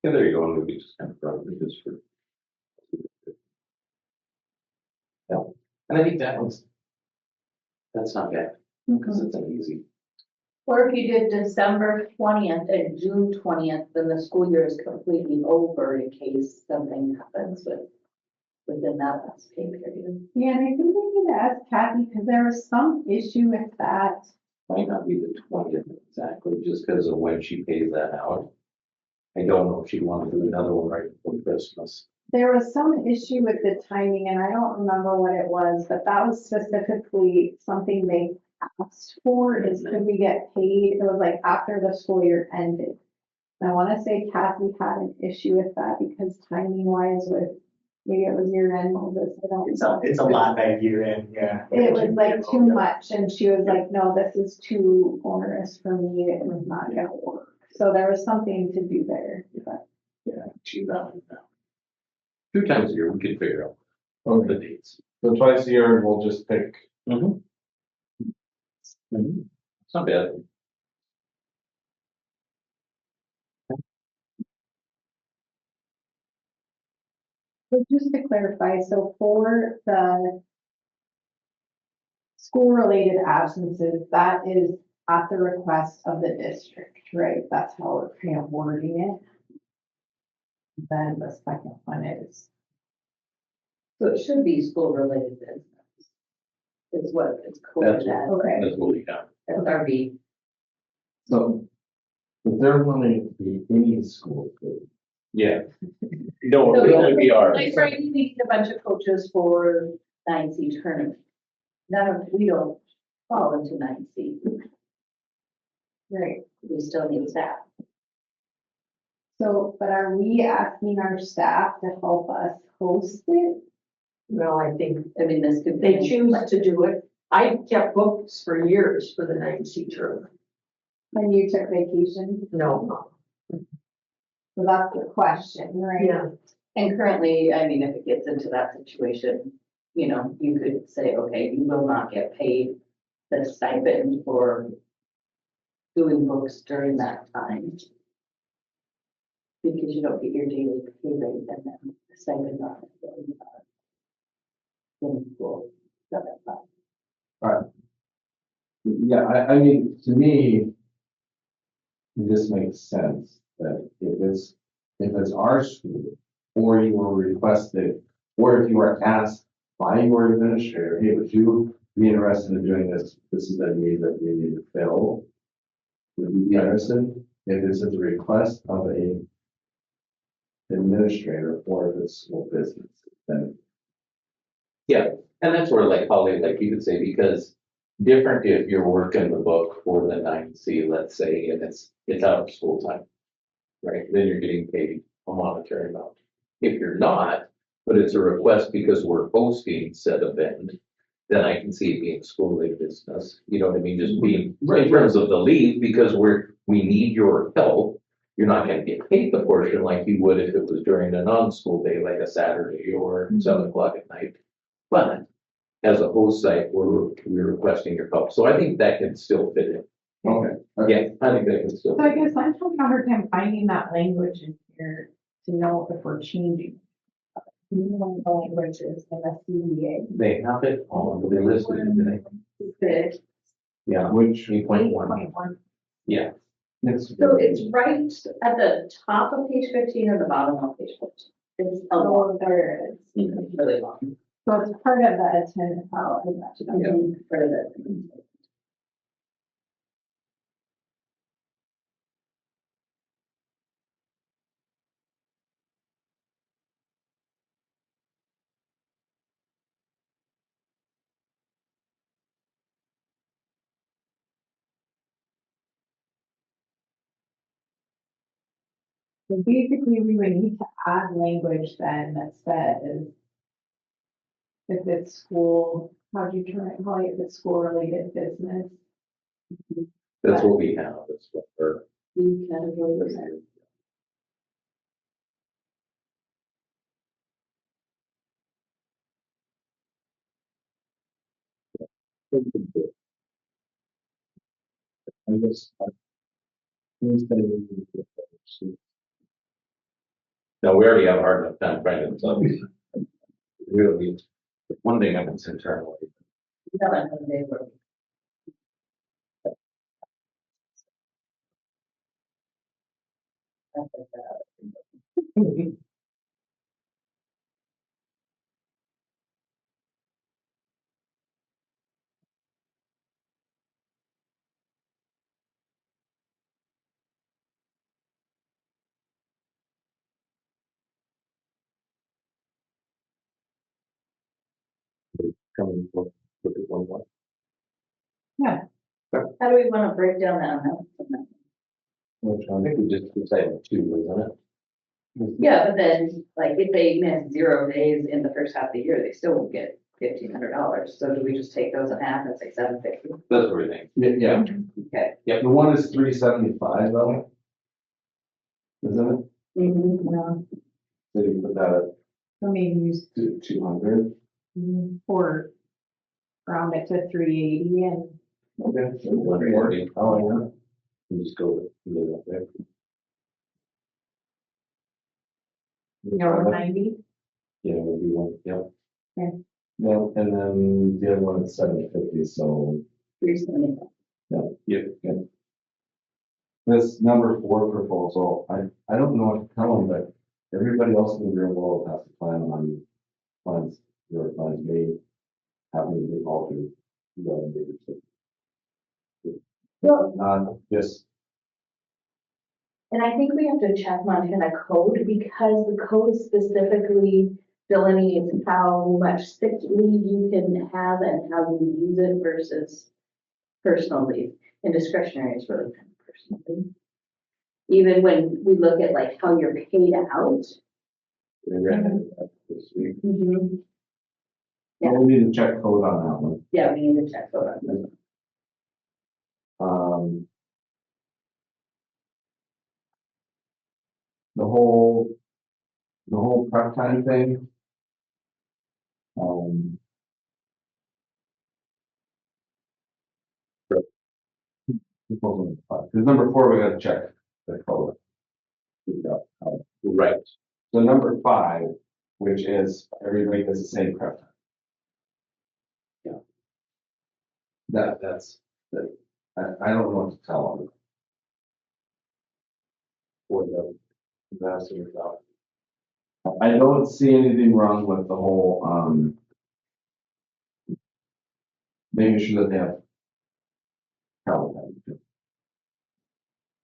Speaker 2: yeah, there you go, and we could just kind of run this for. Yeah, and I think that's not bad, because it's an easy.
Speaker 3: Or if you did December 20th and June 20th, then the school year is completely over in case something happens within that last pay period.
Speaker 4: Yeah, and I think we need to ask Kathy, because there was some issue with that.
Speaker 2: Might not be the 20th exactly, just because of when she pays that out. I don't know if she'd want to do another one right before Christmas.
Speaker 4: There was some issue with the timing, and I don't remember what it was, but that was specifically something they asked for, is could we get paid? It was like after the school year ended. And I want to say Kathy had an issue with that because timing wise with, maybe it was year end, Moses, I don't know.
Speaker 6: It's a lot that year in, yeah.
Speaker 4: It was like too much, and she was like, no, this is too onerous for me, it was not gonna work. So there was something to do there, but.
Speaker 2: Yeah, she's out now. 2 times a year, we could figure out the
Speaker 5: Okay,
Speaker 2: dates.
Speaker 5: so twice a year, we'll just pick.
Speaker 2: It's not bad.
Speaker 4: So just to clarify, so for the school-related absences, that is at the request of the district, right? That's how we're kind of wording it. Then the second one is,
Speaker 3: So it should be school-related business. Is what it's coded as,
Speaker 4: okay,
Speaker 2: That's what we got.
Speaker 3: SRB.
Speaker 5: So, but they're wanting to be any school food.
Speaker 2: Yeah. No,
Speaker 3: So
Speaker 2: it would only be ours.
Speaker 3: Like, right, we need a bunch of coaches for 9C tournament. We don't fall into 9C.
Speaker 4: right.
Speaker 3: We still need staff.
Speaker 4: So, but are we asking our staff to help us host it?
Speaker 1: Well, I think
Speaker 3: I mean, this could.
Speaker 1: they choose to do it. I kept books for years for the 9C tournament.
Speaker 4: When you took vacation?
Speaker 1: No.
Speaker 4: So that's the question, right?
Speaker 1: Yeah,
Speaker 3: And currently, I mean, if it gets into that situation, you know, you could say, okay, you will not get paid the stipend for doing books during that time. Because you don't get your daily pay rate and then the stipend on it. In school. So that's fine.
Speaker 5: Yeah, I mean, to me, this makes sense that if it's our school, or you were requested, or if you are asked by your administrator, hey, would you be interested in doing this? This is a need that we need to fill. Would you be interested? If this is a request of a administrator or if it's school business, then
Speaker 2: Yeah, and that's where like Holly, like you could say, because different if you're working the book for the 9C, let's say, and it's out of school time. Right, then you're getting paid a monetary amount. If you're not, but it's a request because we're hosting said event, then I can see it being school-like business, you know what I mean, just being, in terms of the leave, because we need your help. You're not gonna get paid the portion like you would if it was during a non-school day, like a Saturday or 7 o'clock at night. But as a host site, we're requesting your help, so I think that can still fit in.
Speaker 5: okay.
Speaker 2: Yeah, I think that can still.
Speaker 4: So I guess I'm having a hard time finding that language in here to know if we're changing. One of the languages in the CEA.
Speaker 2: They have it on the list, today. Yeah,
Speaker 5: Which,
Speaker 2: 8.1,
Speaker 4: 8.1.
Speaker 2: yeah.
Speaker 3: So it's right at the top of page 15 or the bottom of page 14. It's a long,
Speaker 4: Oh, there it is.
Speaker 3: it's really long.
Speaker 4: So it's part of the attendance. Oh, I got you.
Speaker 3: For the.
Speaker 4: So basically, we would need to add language then that says if it's school, how do you turn it, Holly, if it's school-related business?
Speaker 2: That's what we have, that's what we're.
Speaker 3: These categories.
Speaker 5: I guess.
Speaker 2: No, we already have a hard enough time finding some. Really, one thing happens internally.
Speaker 3: They were.
Speaker 2: Coming, look at one.
Speaker 3: How do we want to break down that amount?
Speaker 2: I think we just decided 2, isn't it?
Speaker 3: Yeah, but then, like, if they miss 0 days in the first half of the year, they still won't get $1,500. So do we just take those in half and say $750?
Speaker 2: That's what we think.
Speaker 5: Yeah,
Speaker 3: Okay.
Speaker 5: the one is 375 though. Isn't it?
Speaker 4: No,
Speaker 5: So you put that
Speaker 4: so maybe use
Speaker 5: at 200.
Speaker 4: or round it to 380 and
Speaker 5: Okay. So
Speaker 2: 140.
Speaker 5: Oh, yeah.
Speaker 2: We just go up there.
Speaker 4: 90.
Speaker 2: Yeah, we'll do one, yeah.
Speaker 5: Well, and then the other one is 750, so,
Speaker 3: 375.
Speaker 2: Yeah.
Speaker 5: this number 4 proposal, I don't know what to tell them, but everybody else in the real world has to plan on funds, your funds may having to be altered.
Speaker 3: Well,
Speaker 5: Not just,
Speaker 3: and I think we have to check Montana code because the code specifically delineates how much sick leave you can have and how you use it versus personal leave. And discretionary is really kind of personal leave. Even when we look at like how you're paid out.
Speaker 5: they ran into that this week.
Speaker 3: Yeah.
Speaker 5: We'll need to check code on that one.
Speaker 3: Yeah, we need to check code on that.
Speaker 5: the whole prep time thing. Because number 4, we gotta check the code.
Speaker 2: Right.
Speaker 5: So number 5, which is everybody does the same prep time.
Speaker 2: Yeah.
Speaker 5: I don't know what to tell them. For the ambassador job. I don't see anything wrong with the whole, making sure that they have travel time.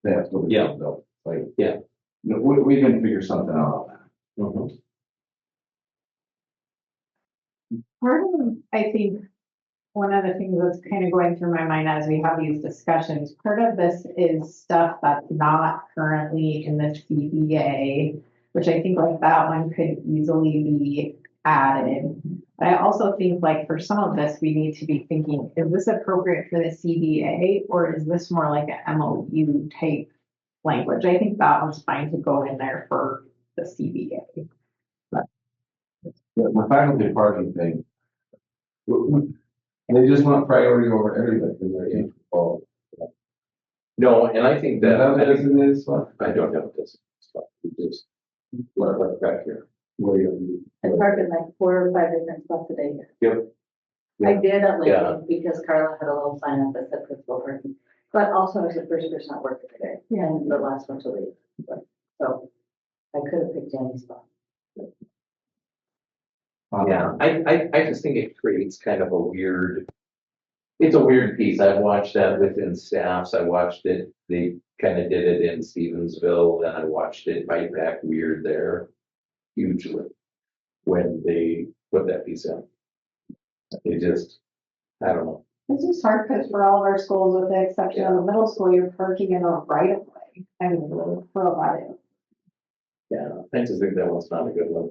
Speaker 5: They have to.
Speaker 2: Yeah.
Speaker 5: Like,
Speaker 2: Yeah.
Speaker 5: no, we can figure something out on that.
Speaker 2: Mhm.
Speaker 4: Part of, I think, one of the things that's kind of going through my mind as we have these discussions, part of this is stuff that's not currently in the CBA, which I think like that one could easily be added. But I also think like for some of this, we need to be thinking, is this appropriate for the CBA or is this more like an MOU type language? I think that one's fine to go in there for the CBA.
Speaker 5: The faculty parking thing. They just want priority over everybody because they're in.
Speaker 2: No, and I think that,
Speaker 5: That is in this one.
Speaker 2: I don't have this stuff, it's just, right back here.
Speaker 5: Where you.
Speaker 3: I park in like 4 or 5 different spots a day.
Speaker 2: Yep.
Speaker 3: I did at
Speaker 2: Yeah.
Speaker 3: Lakeland because Carla had a little sign up that said principal parking, but also I was the first person at work today and the last one to leave. So I could have picked any spot.
Speaker 2: Yeah, I just think it creates kind of a weird, it's a weird piece. I've watched that within staffs. I watched it, they kind of did it in Stevensville, then I watched it bite back weird there hugely when they put that piece in. It just, I don't know.
Speaker 4: This is hard because for all of our schools, with the exception of the middle school, you're parking in a right of way. I mean, for a lot of.
Speaker 2: Yeah, I just think that one's not a good one.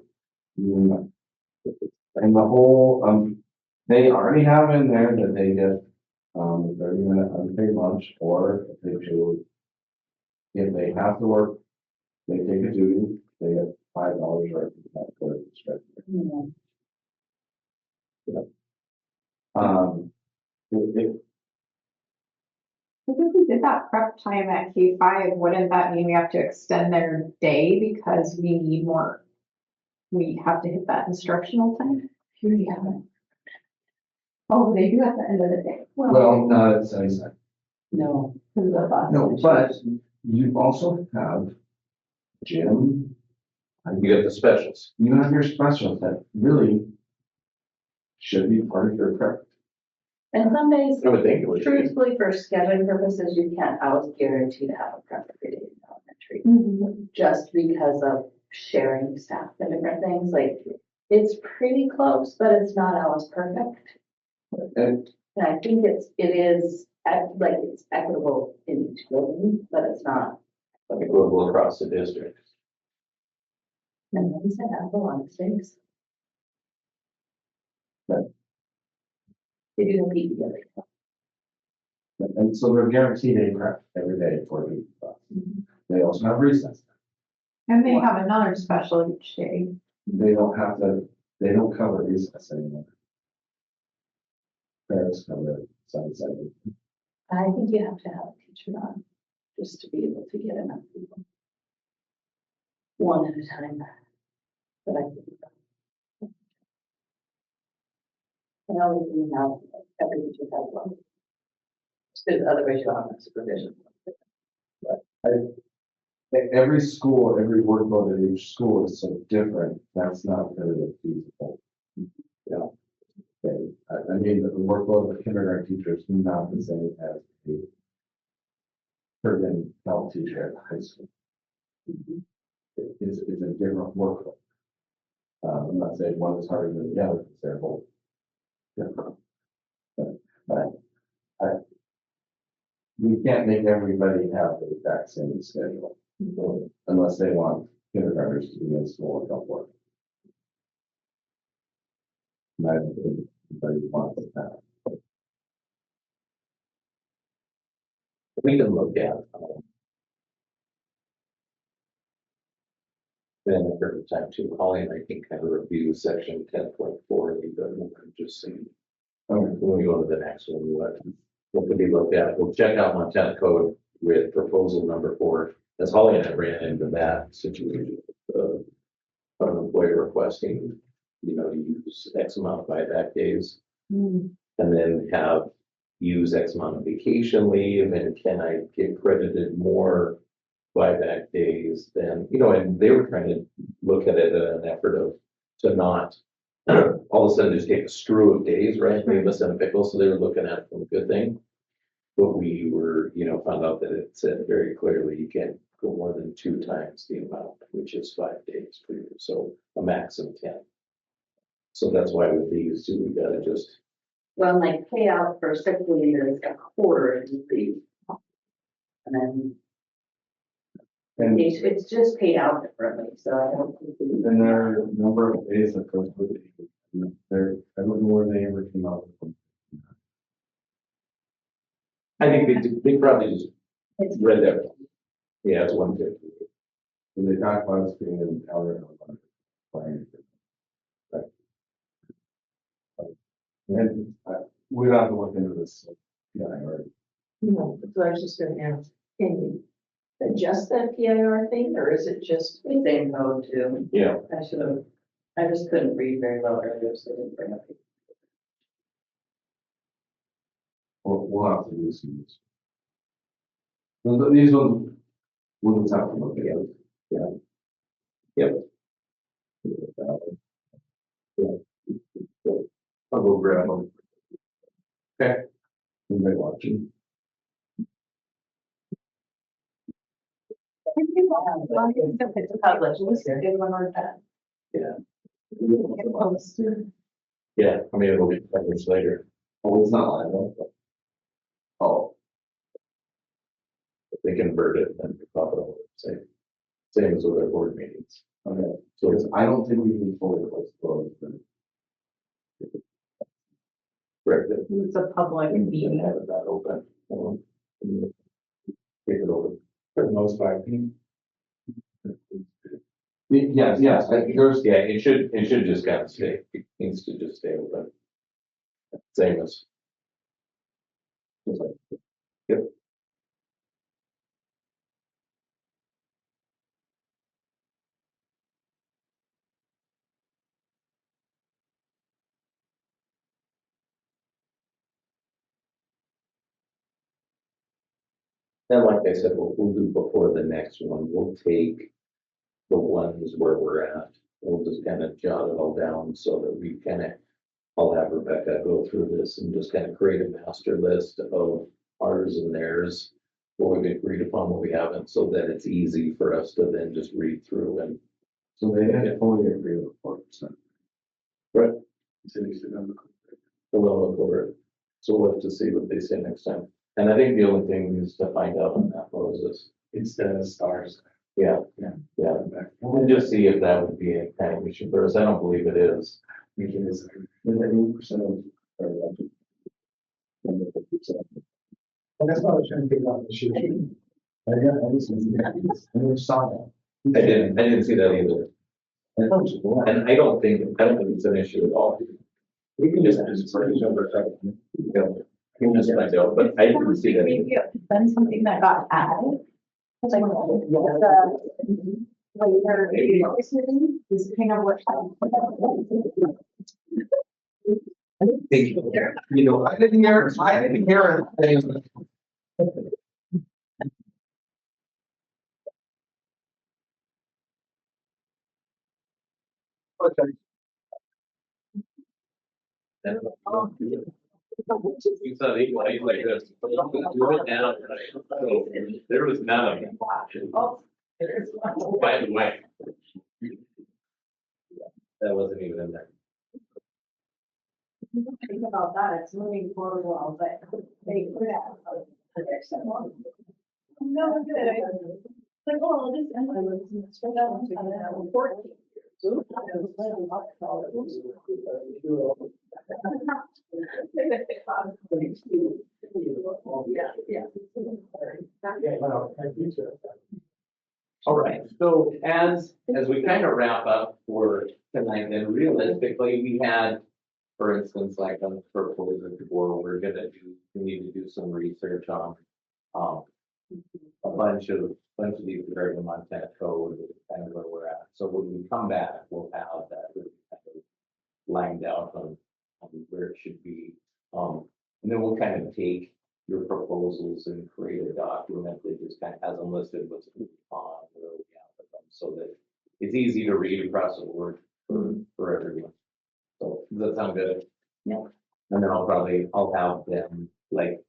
Speaker 5: And the whole, they already have in there that they get, 30-minute unpaid lunch, or if they choose, if they have to work, they take a duty, they get $5 right for that discretion. It,
Speaker 4: If we did that prep time at K5, wouldn't that mean we have to extend their day because we need more? We have to hit that instructional time? Here you have it. Oh, they do at the end of the day.
Speaker 5: well, no, it's nice.
Speaker 3: No.
Speaker 4: Because of us.
Speaker 5: No, but you also have gym,
Speaker 2: You got the specials.
Speaker 5: you have your specials that really should be part of your prep.
Speaker 3: And some days,
Speaker 2: I would think it would be.
Speaker 3: truthfully, for scheduling purposes, you can't always guarantee to have a prep every day in elementary.
Speaker 4: Mhm.
Speaker 3: Just because of sharing staff and different things, like, it's pretty close, but it's not always perfect.
Speaker 5: And
Speaker 3: And I think it is, it's equitable in each building, but it's not.
Speaker 2: Equitable across the district.
Speaker 3: And then we said, have a lot of things.
Speaker 5: Right.
Speaker 3: They do compete together.
Speaker 5: And so they're guaranteed a prep every day for the class. They also have recess.
Speaker 4: And they have another special each day.
Speaker 5: They don't have to, they don't cover recess anymore. Parents cover sunset.
Speaker 3: I think you have to have a teacher on, just to be able to get enough people. One at a time. But I think. I know we have, every teacher has one. There's other ways you have supervision.
Speaker 5: Every school, every workload at each school is so different, that's not really feasible. Yeah. I mean, the workload of a kindergarten teacher is not the same as a urban health teacher at high school. It's a different workload. I'm not saying one is harder than the other, because they're both different. But we can't make everybody have the exact same schedule, unless they want kindergartners to be in school and don't work. And I don't think anybody wants that.
Speaker 2: We can look at, Then at the time too, Holly and I can kind of review section 10.4, just see. When we go to the next one, what could be looked at? We'll check out Montana code with proposal number 4. As Holly and I ran into that situation, an employer requesting, to use X amount of buyback days. And then use X amount of vacation leave, and can I get credited more buyback days than, and they were trying to look at it in an effort to not all of a sudden just take a screw of days, right? Leave us in a pickle. So they were looking at it from a good thing. But we were, found out that it said very clearly you can't go more than 2 times the amount, which is 5 days per year. So a max of 10. So that's why with these two, we gotta just.
Speaker 3: Well, like payout for sick leave is a quarter of the leave. And then it's just paid out differently, so I don't think.
Speaker 5: And there are a number of days that goes with it. I don't know where they ever came out with them.
Speaker 2: I think they probably just read that. Yeah, it's 150.
Speaker 5: When they talk about us being in power. And we'd have to look into this. Yeah, I already.
Speaker 1: So I was just gonna ask, can you adjust that PIR thing, or is it just?
Speaker 3: Same code too.
Speaker 2: Yeah.
Speaker 3: I just couldn't read very well earlier, so I didn't bring up.
Speaker 5: We'll have to do some. These ones, we'll just have to look at.
Speaker 2: Yeah. Yep.
Speaker 5: I'll go grab them. Okay. Anybody watching?
Speaker 2: Yeah, I mean, it'll be published later.
Speaker 5: Oh, it's not live. Oh,
Speaker 2: If they convert it, then we pop it over. Same as with our board meetings.
Speaker 5: okay.
Speaker 2: So
Speaker 5: Because I don't think we can fully replace those.
Speaker 2: correct.
Speaker 4: It's a public
Speaker 2: We can
Speaker 4: meeting.
Speaker 2: have that open. Take it over.
Speaker 6: For the most part.
Speaker 5: Yes,
Speaker 2: It should just kind of stay, it needs to just stay open. Same as. Yep. And like I said, we'll do before the next one, we'll take the ones where we're at. We'll just kind of jot it all down so that we I'll have Rebecca go through this and just kind of create a master list of ours and theirs. What we've agreed upon, what we haven't, so that it's easy for us to then just read through and.
Speaker 5: so they didn't fully agree with 4%.
Speaker 2: Right.
Speaker 5: Cities are gonna.
Speaker 2: A little over it. So we'll have to see what they say next time. And I think the only thing is to find out on that was this.
Speaker 6: It's the stars.
Speaker 2: Yeah. We'll just see if that would be a kind of issue for us. I don't believe it is.
Speaker 6: I think it is.
Speaker 5: 8% of our elected.
Speaker 6: Well, that's what I was trying to figure out this year. I never saw that.
Speaker 2: I didn't see that either. And I don't think it's an issue at all.
Speaker 6: We can just.
Speaker 2: You can just find out, but I didn't see that either.
Speaker 4: Then something that got added. It's like, later, is kind of what.
Speaker 10: I didn't hear it. Okay.
Speaker 2: You saw the like this. There was none of them. By the way. That wasn't even in there.
Speaker 4: Think about that, it's moving forward well, but they could have. No, good. Like, oh, this.
Speaker 10: All right,
Speaker 2: So as we kind of wrap up for tonight, then realistically, we had, for instance, like on the proposal before, we need to do some research on, a bunch of these regarding the Montana code, kind of where we're at. So when we come back, we'll have that really kind of lined out on where it should be. And then we'll kind of take your proposals and create a document that just kind of has them listed what's on, where we at with them, so that it's easy to read across the board for everyone. So does that sound good?
Speaker 9: Yeah.
Speaker 2: And then I'll have them, like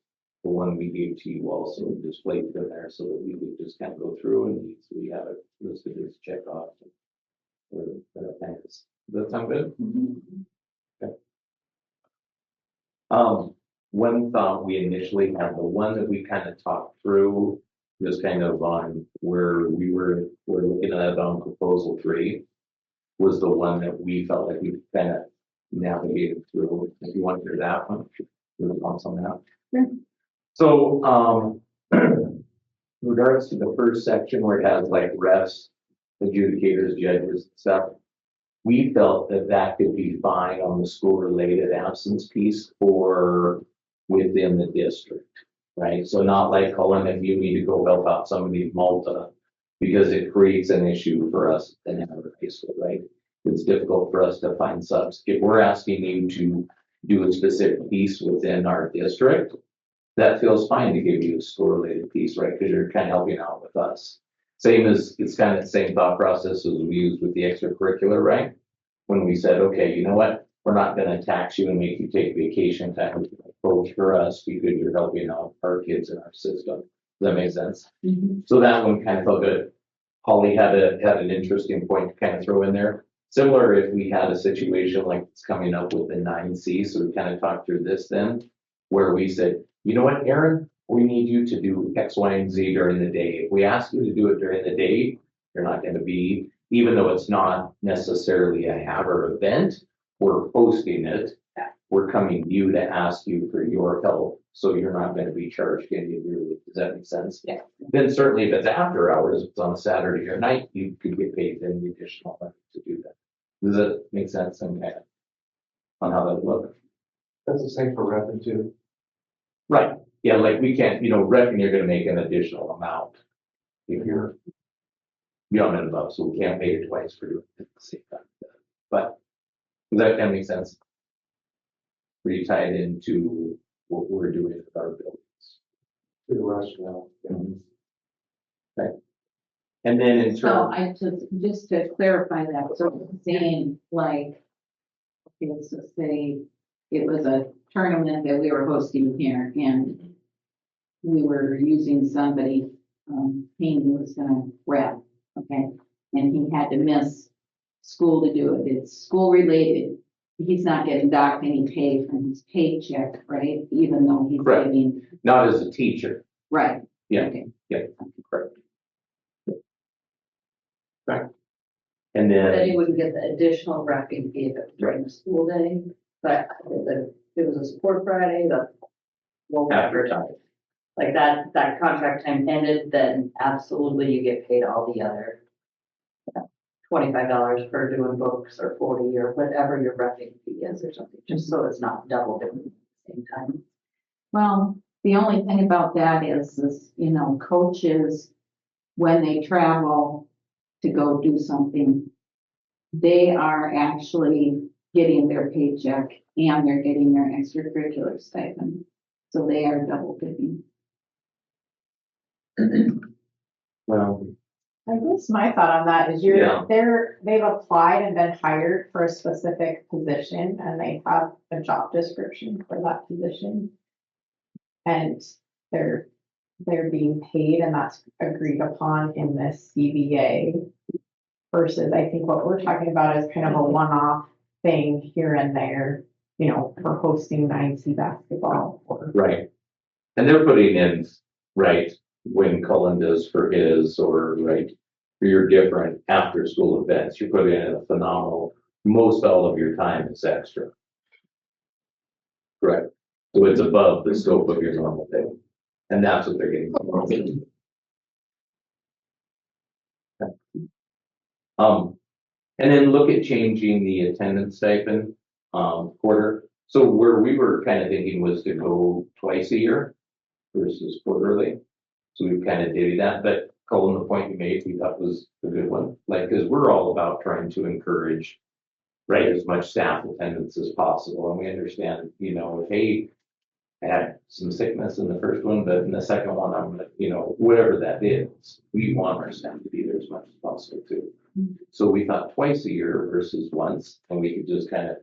Speaker 2: the one we gave to you also displayed in there, so that we would just kind of go through and we have it listed as check off. Thanks. Does that sound good? Okay. One thought we initially had, the one that we kind of talked through, was kind of on where we're looking at on proposal 3, was the one that we felt like we kind of navigated through. If you want to hear that one, we'll on some out.
Speaker 9: Sure.
Speaker 2: So, in regards to the first section where it has like refs, adjudicators, judges, and stuff, we felt that could be fine on the school-related absence piece or within the district, right? So not like Cullen, if you need to go help out somebody in Malta, because it creates an issue for us in Havre High School, right? It's difficult for us to find subs. If we're asking you to do a specific piece within our district, that feels fine to give you a school-related piece, right? Because you're kind of helping out with us. It's kind of the same thought process as we used with the extracurricular, right? When we said, okay, you know what? We're not going to tax you and make you take vacation time approach for us because you're helping out our kids in our system. Does that make sense?
Speaker 9: Mm-hmm.
Speaker 2: So that one kind of felt good. Holly had an interesting point to kind of throw in there. Similar if we had a situation like it's coming up with the 9C, so we kind of talked through this then, where we said, you know what, Aaron, we need you to do X, Y, and Z during the day. If we ask you to do it during the day, you're not going to be, even though it's not necessarily a Havre event, we're hosting it. We're coming to you to ask you for your help, so you're not going to be charged any of your leave. Does that make sense?
Speaker 9: Yeah.
Speaker 2: Then certainly if it's after hours, if it's on a Saturday or night, you could get paid then the additional money to do that. Does that make sense? And kind of on how that looks?
Speaker 10: That's the same for revenue too.
Speaker 2: Right. Yeah, like we can't, reckon you're going to make an additional amount if you're beyond and above, so we can't pay it twice for doing it at the same time. But does that kind of make sense? Pretty tied into what we're doing with our buildings.
Speaker 10: To the rationale.
Speaker 2: Right. And then in
Speaker 9: So
Speaker 2: terms,
Speaker 9: I just to clarify that, so saying like, okay, so say it was a tournament that we were hosting here and we were using somebody, Haney was gonna rep, okay? And he had to miss school to do it. It's school related. He's not getting docked any pay from his paycheck, right? Even though he's
Speaker 2: Correct.
Speaker 9: getting,
Speaker 2: not as a teacher.
Speaker 9: right?
Speaker 2: Yeah.
Speaker 9: Okay.
Speaker 2: Yeah, correct. Right. And
Speaker 3: Then
Speaker 2: then,
Speaker 3: you wouldn't get the additional wrapping fee if it was during the school day, but if it was a sport Friday, the. Well,
Speaker 2: after time.
Speaker 3: like that contract time ended, then absolutely you get paid all the other. $25 for doing books or 40 or whatever your wrapping fee is or something, just so it's not doubled at the same time.
Speaker 9: Well, the only thing about that is, coaches, when they travel to go do something, they are actually getting their paycheck and they're getting their extracurricular stipend. So they are double dipping.
Speaker 2: Well,
Speaker 4: I guess my thought on that is
Speaker 2: Yeah.
Speaker 4: they've applied and been hired for a specific position and they have a job description for that position. And they're being paid and that's agreed upon in this CBA. Versus I think what we're talking about is kind of a one-off thing here and there, for hosting 9C basketball or.
Speaker 2: right. And they're putting in, right, when Cullen does for his, or right, for your different after school events, you're putting in a phenomenal, most all of your time is extra. Correct. So it's above the scope of your normal day. And that's what they're getting. And then look at changing the attendance stipend, quarter. So where we were kind of thinking was to go twice a year versus quarterly. So we've kind of divvied that, but Colin, the point you made, we thought was a good one. Like, cause we're all about trying to encourage, right, as much staff attendance as possible. And we understand, you know, if, hey, I had some sickness in the first one, but in the second one, I'm gonna, you know, whatever that is, we want our staff to be there as much as possible too. So we thought twice a year versus once, and we could just kind of,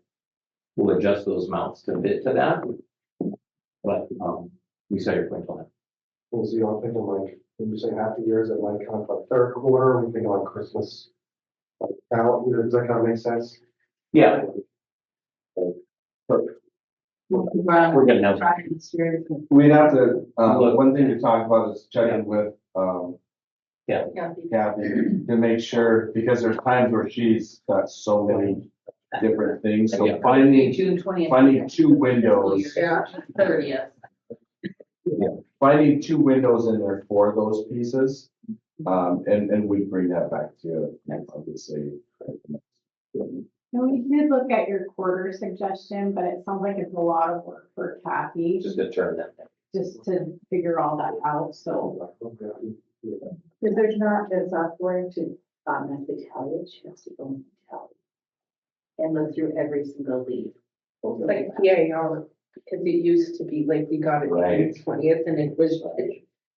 Speaker 2: we'll adjust those amounts to fit to that. But, we saw your point on it.
Speaker 10: And so I'm thinking like, when you say half the year, is it like kind of like third quarter, we thinking like Christmas? Like, now, does that kind of make sense?
Speaker 2: Yeah. Perfect. We're gonna have,
Speaker 8: Trying this year.
Speaker 5: We'd have to, one thing to talk about is checking with,
Speaker 2: yeah,
Speaker 5: Kathy to make sure, because there's times where she's got so many different things, so
Speaker 2: Yeah.
Speaker 5: finding
Speaker 8: June 20th.
Speaker 5: finding two windows.
Speaker 1: Yeah.
Speaker 8: 30th.
Speaker 5: Finding two windows in there for those pieces, and we bring that back to you, obviously.
Speaker 4: And we did look at your quarter suggestion, but it sounds like it's a lot of work for Kathy,
Speaker 2: just determine that.
Speaker 4: just to figure all that out, so.
Speaker 3: Because there's not, it's not going to, the tally, she has to go and tally. And look through every single leave.
Speaker 1: Like PAR, because it used to be like we got it on
Speaker 2: Right.
Speaker 1: the 20th and it was,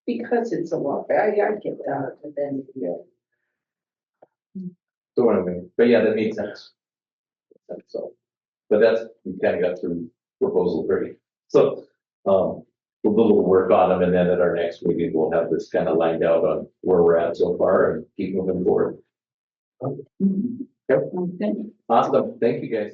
Speaker 1: because it's a lot, I get that, but then, yeah.
Speaker 2: So what I mean, but yeah, that makes sense. So, but that's, we kind of got through proposal 30. So, we'll do a little work on them, and then at our next meeting, we'll have this kind of lined out on where we're at so far and keep moving forward. Yep.
Speaker 8: Sounds good.
Speaker 2: Awesome. Thank you, guys.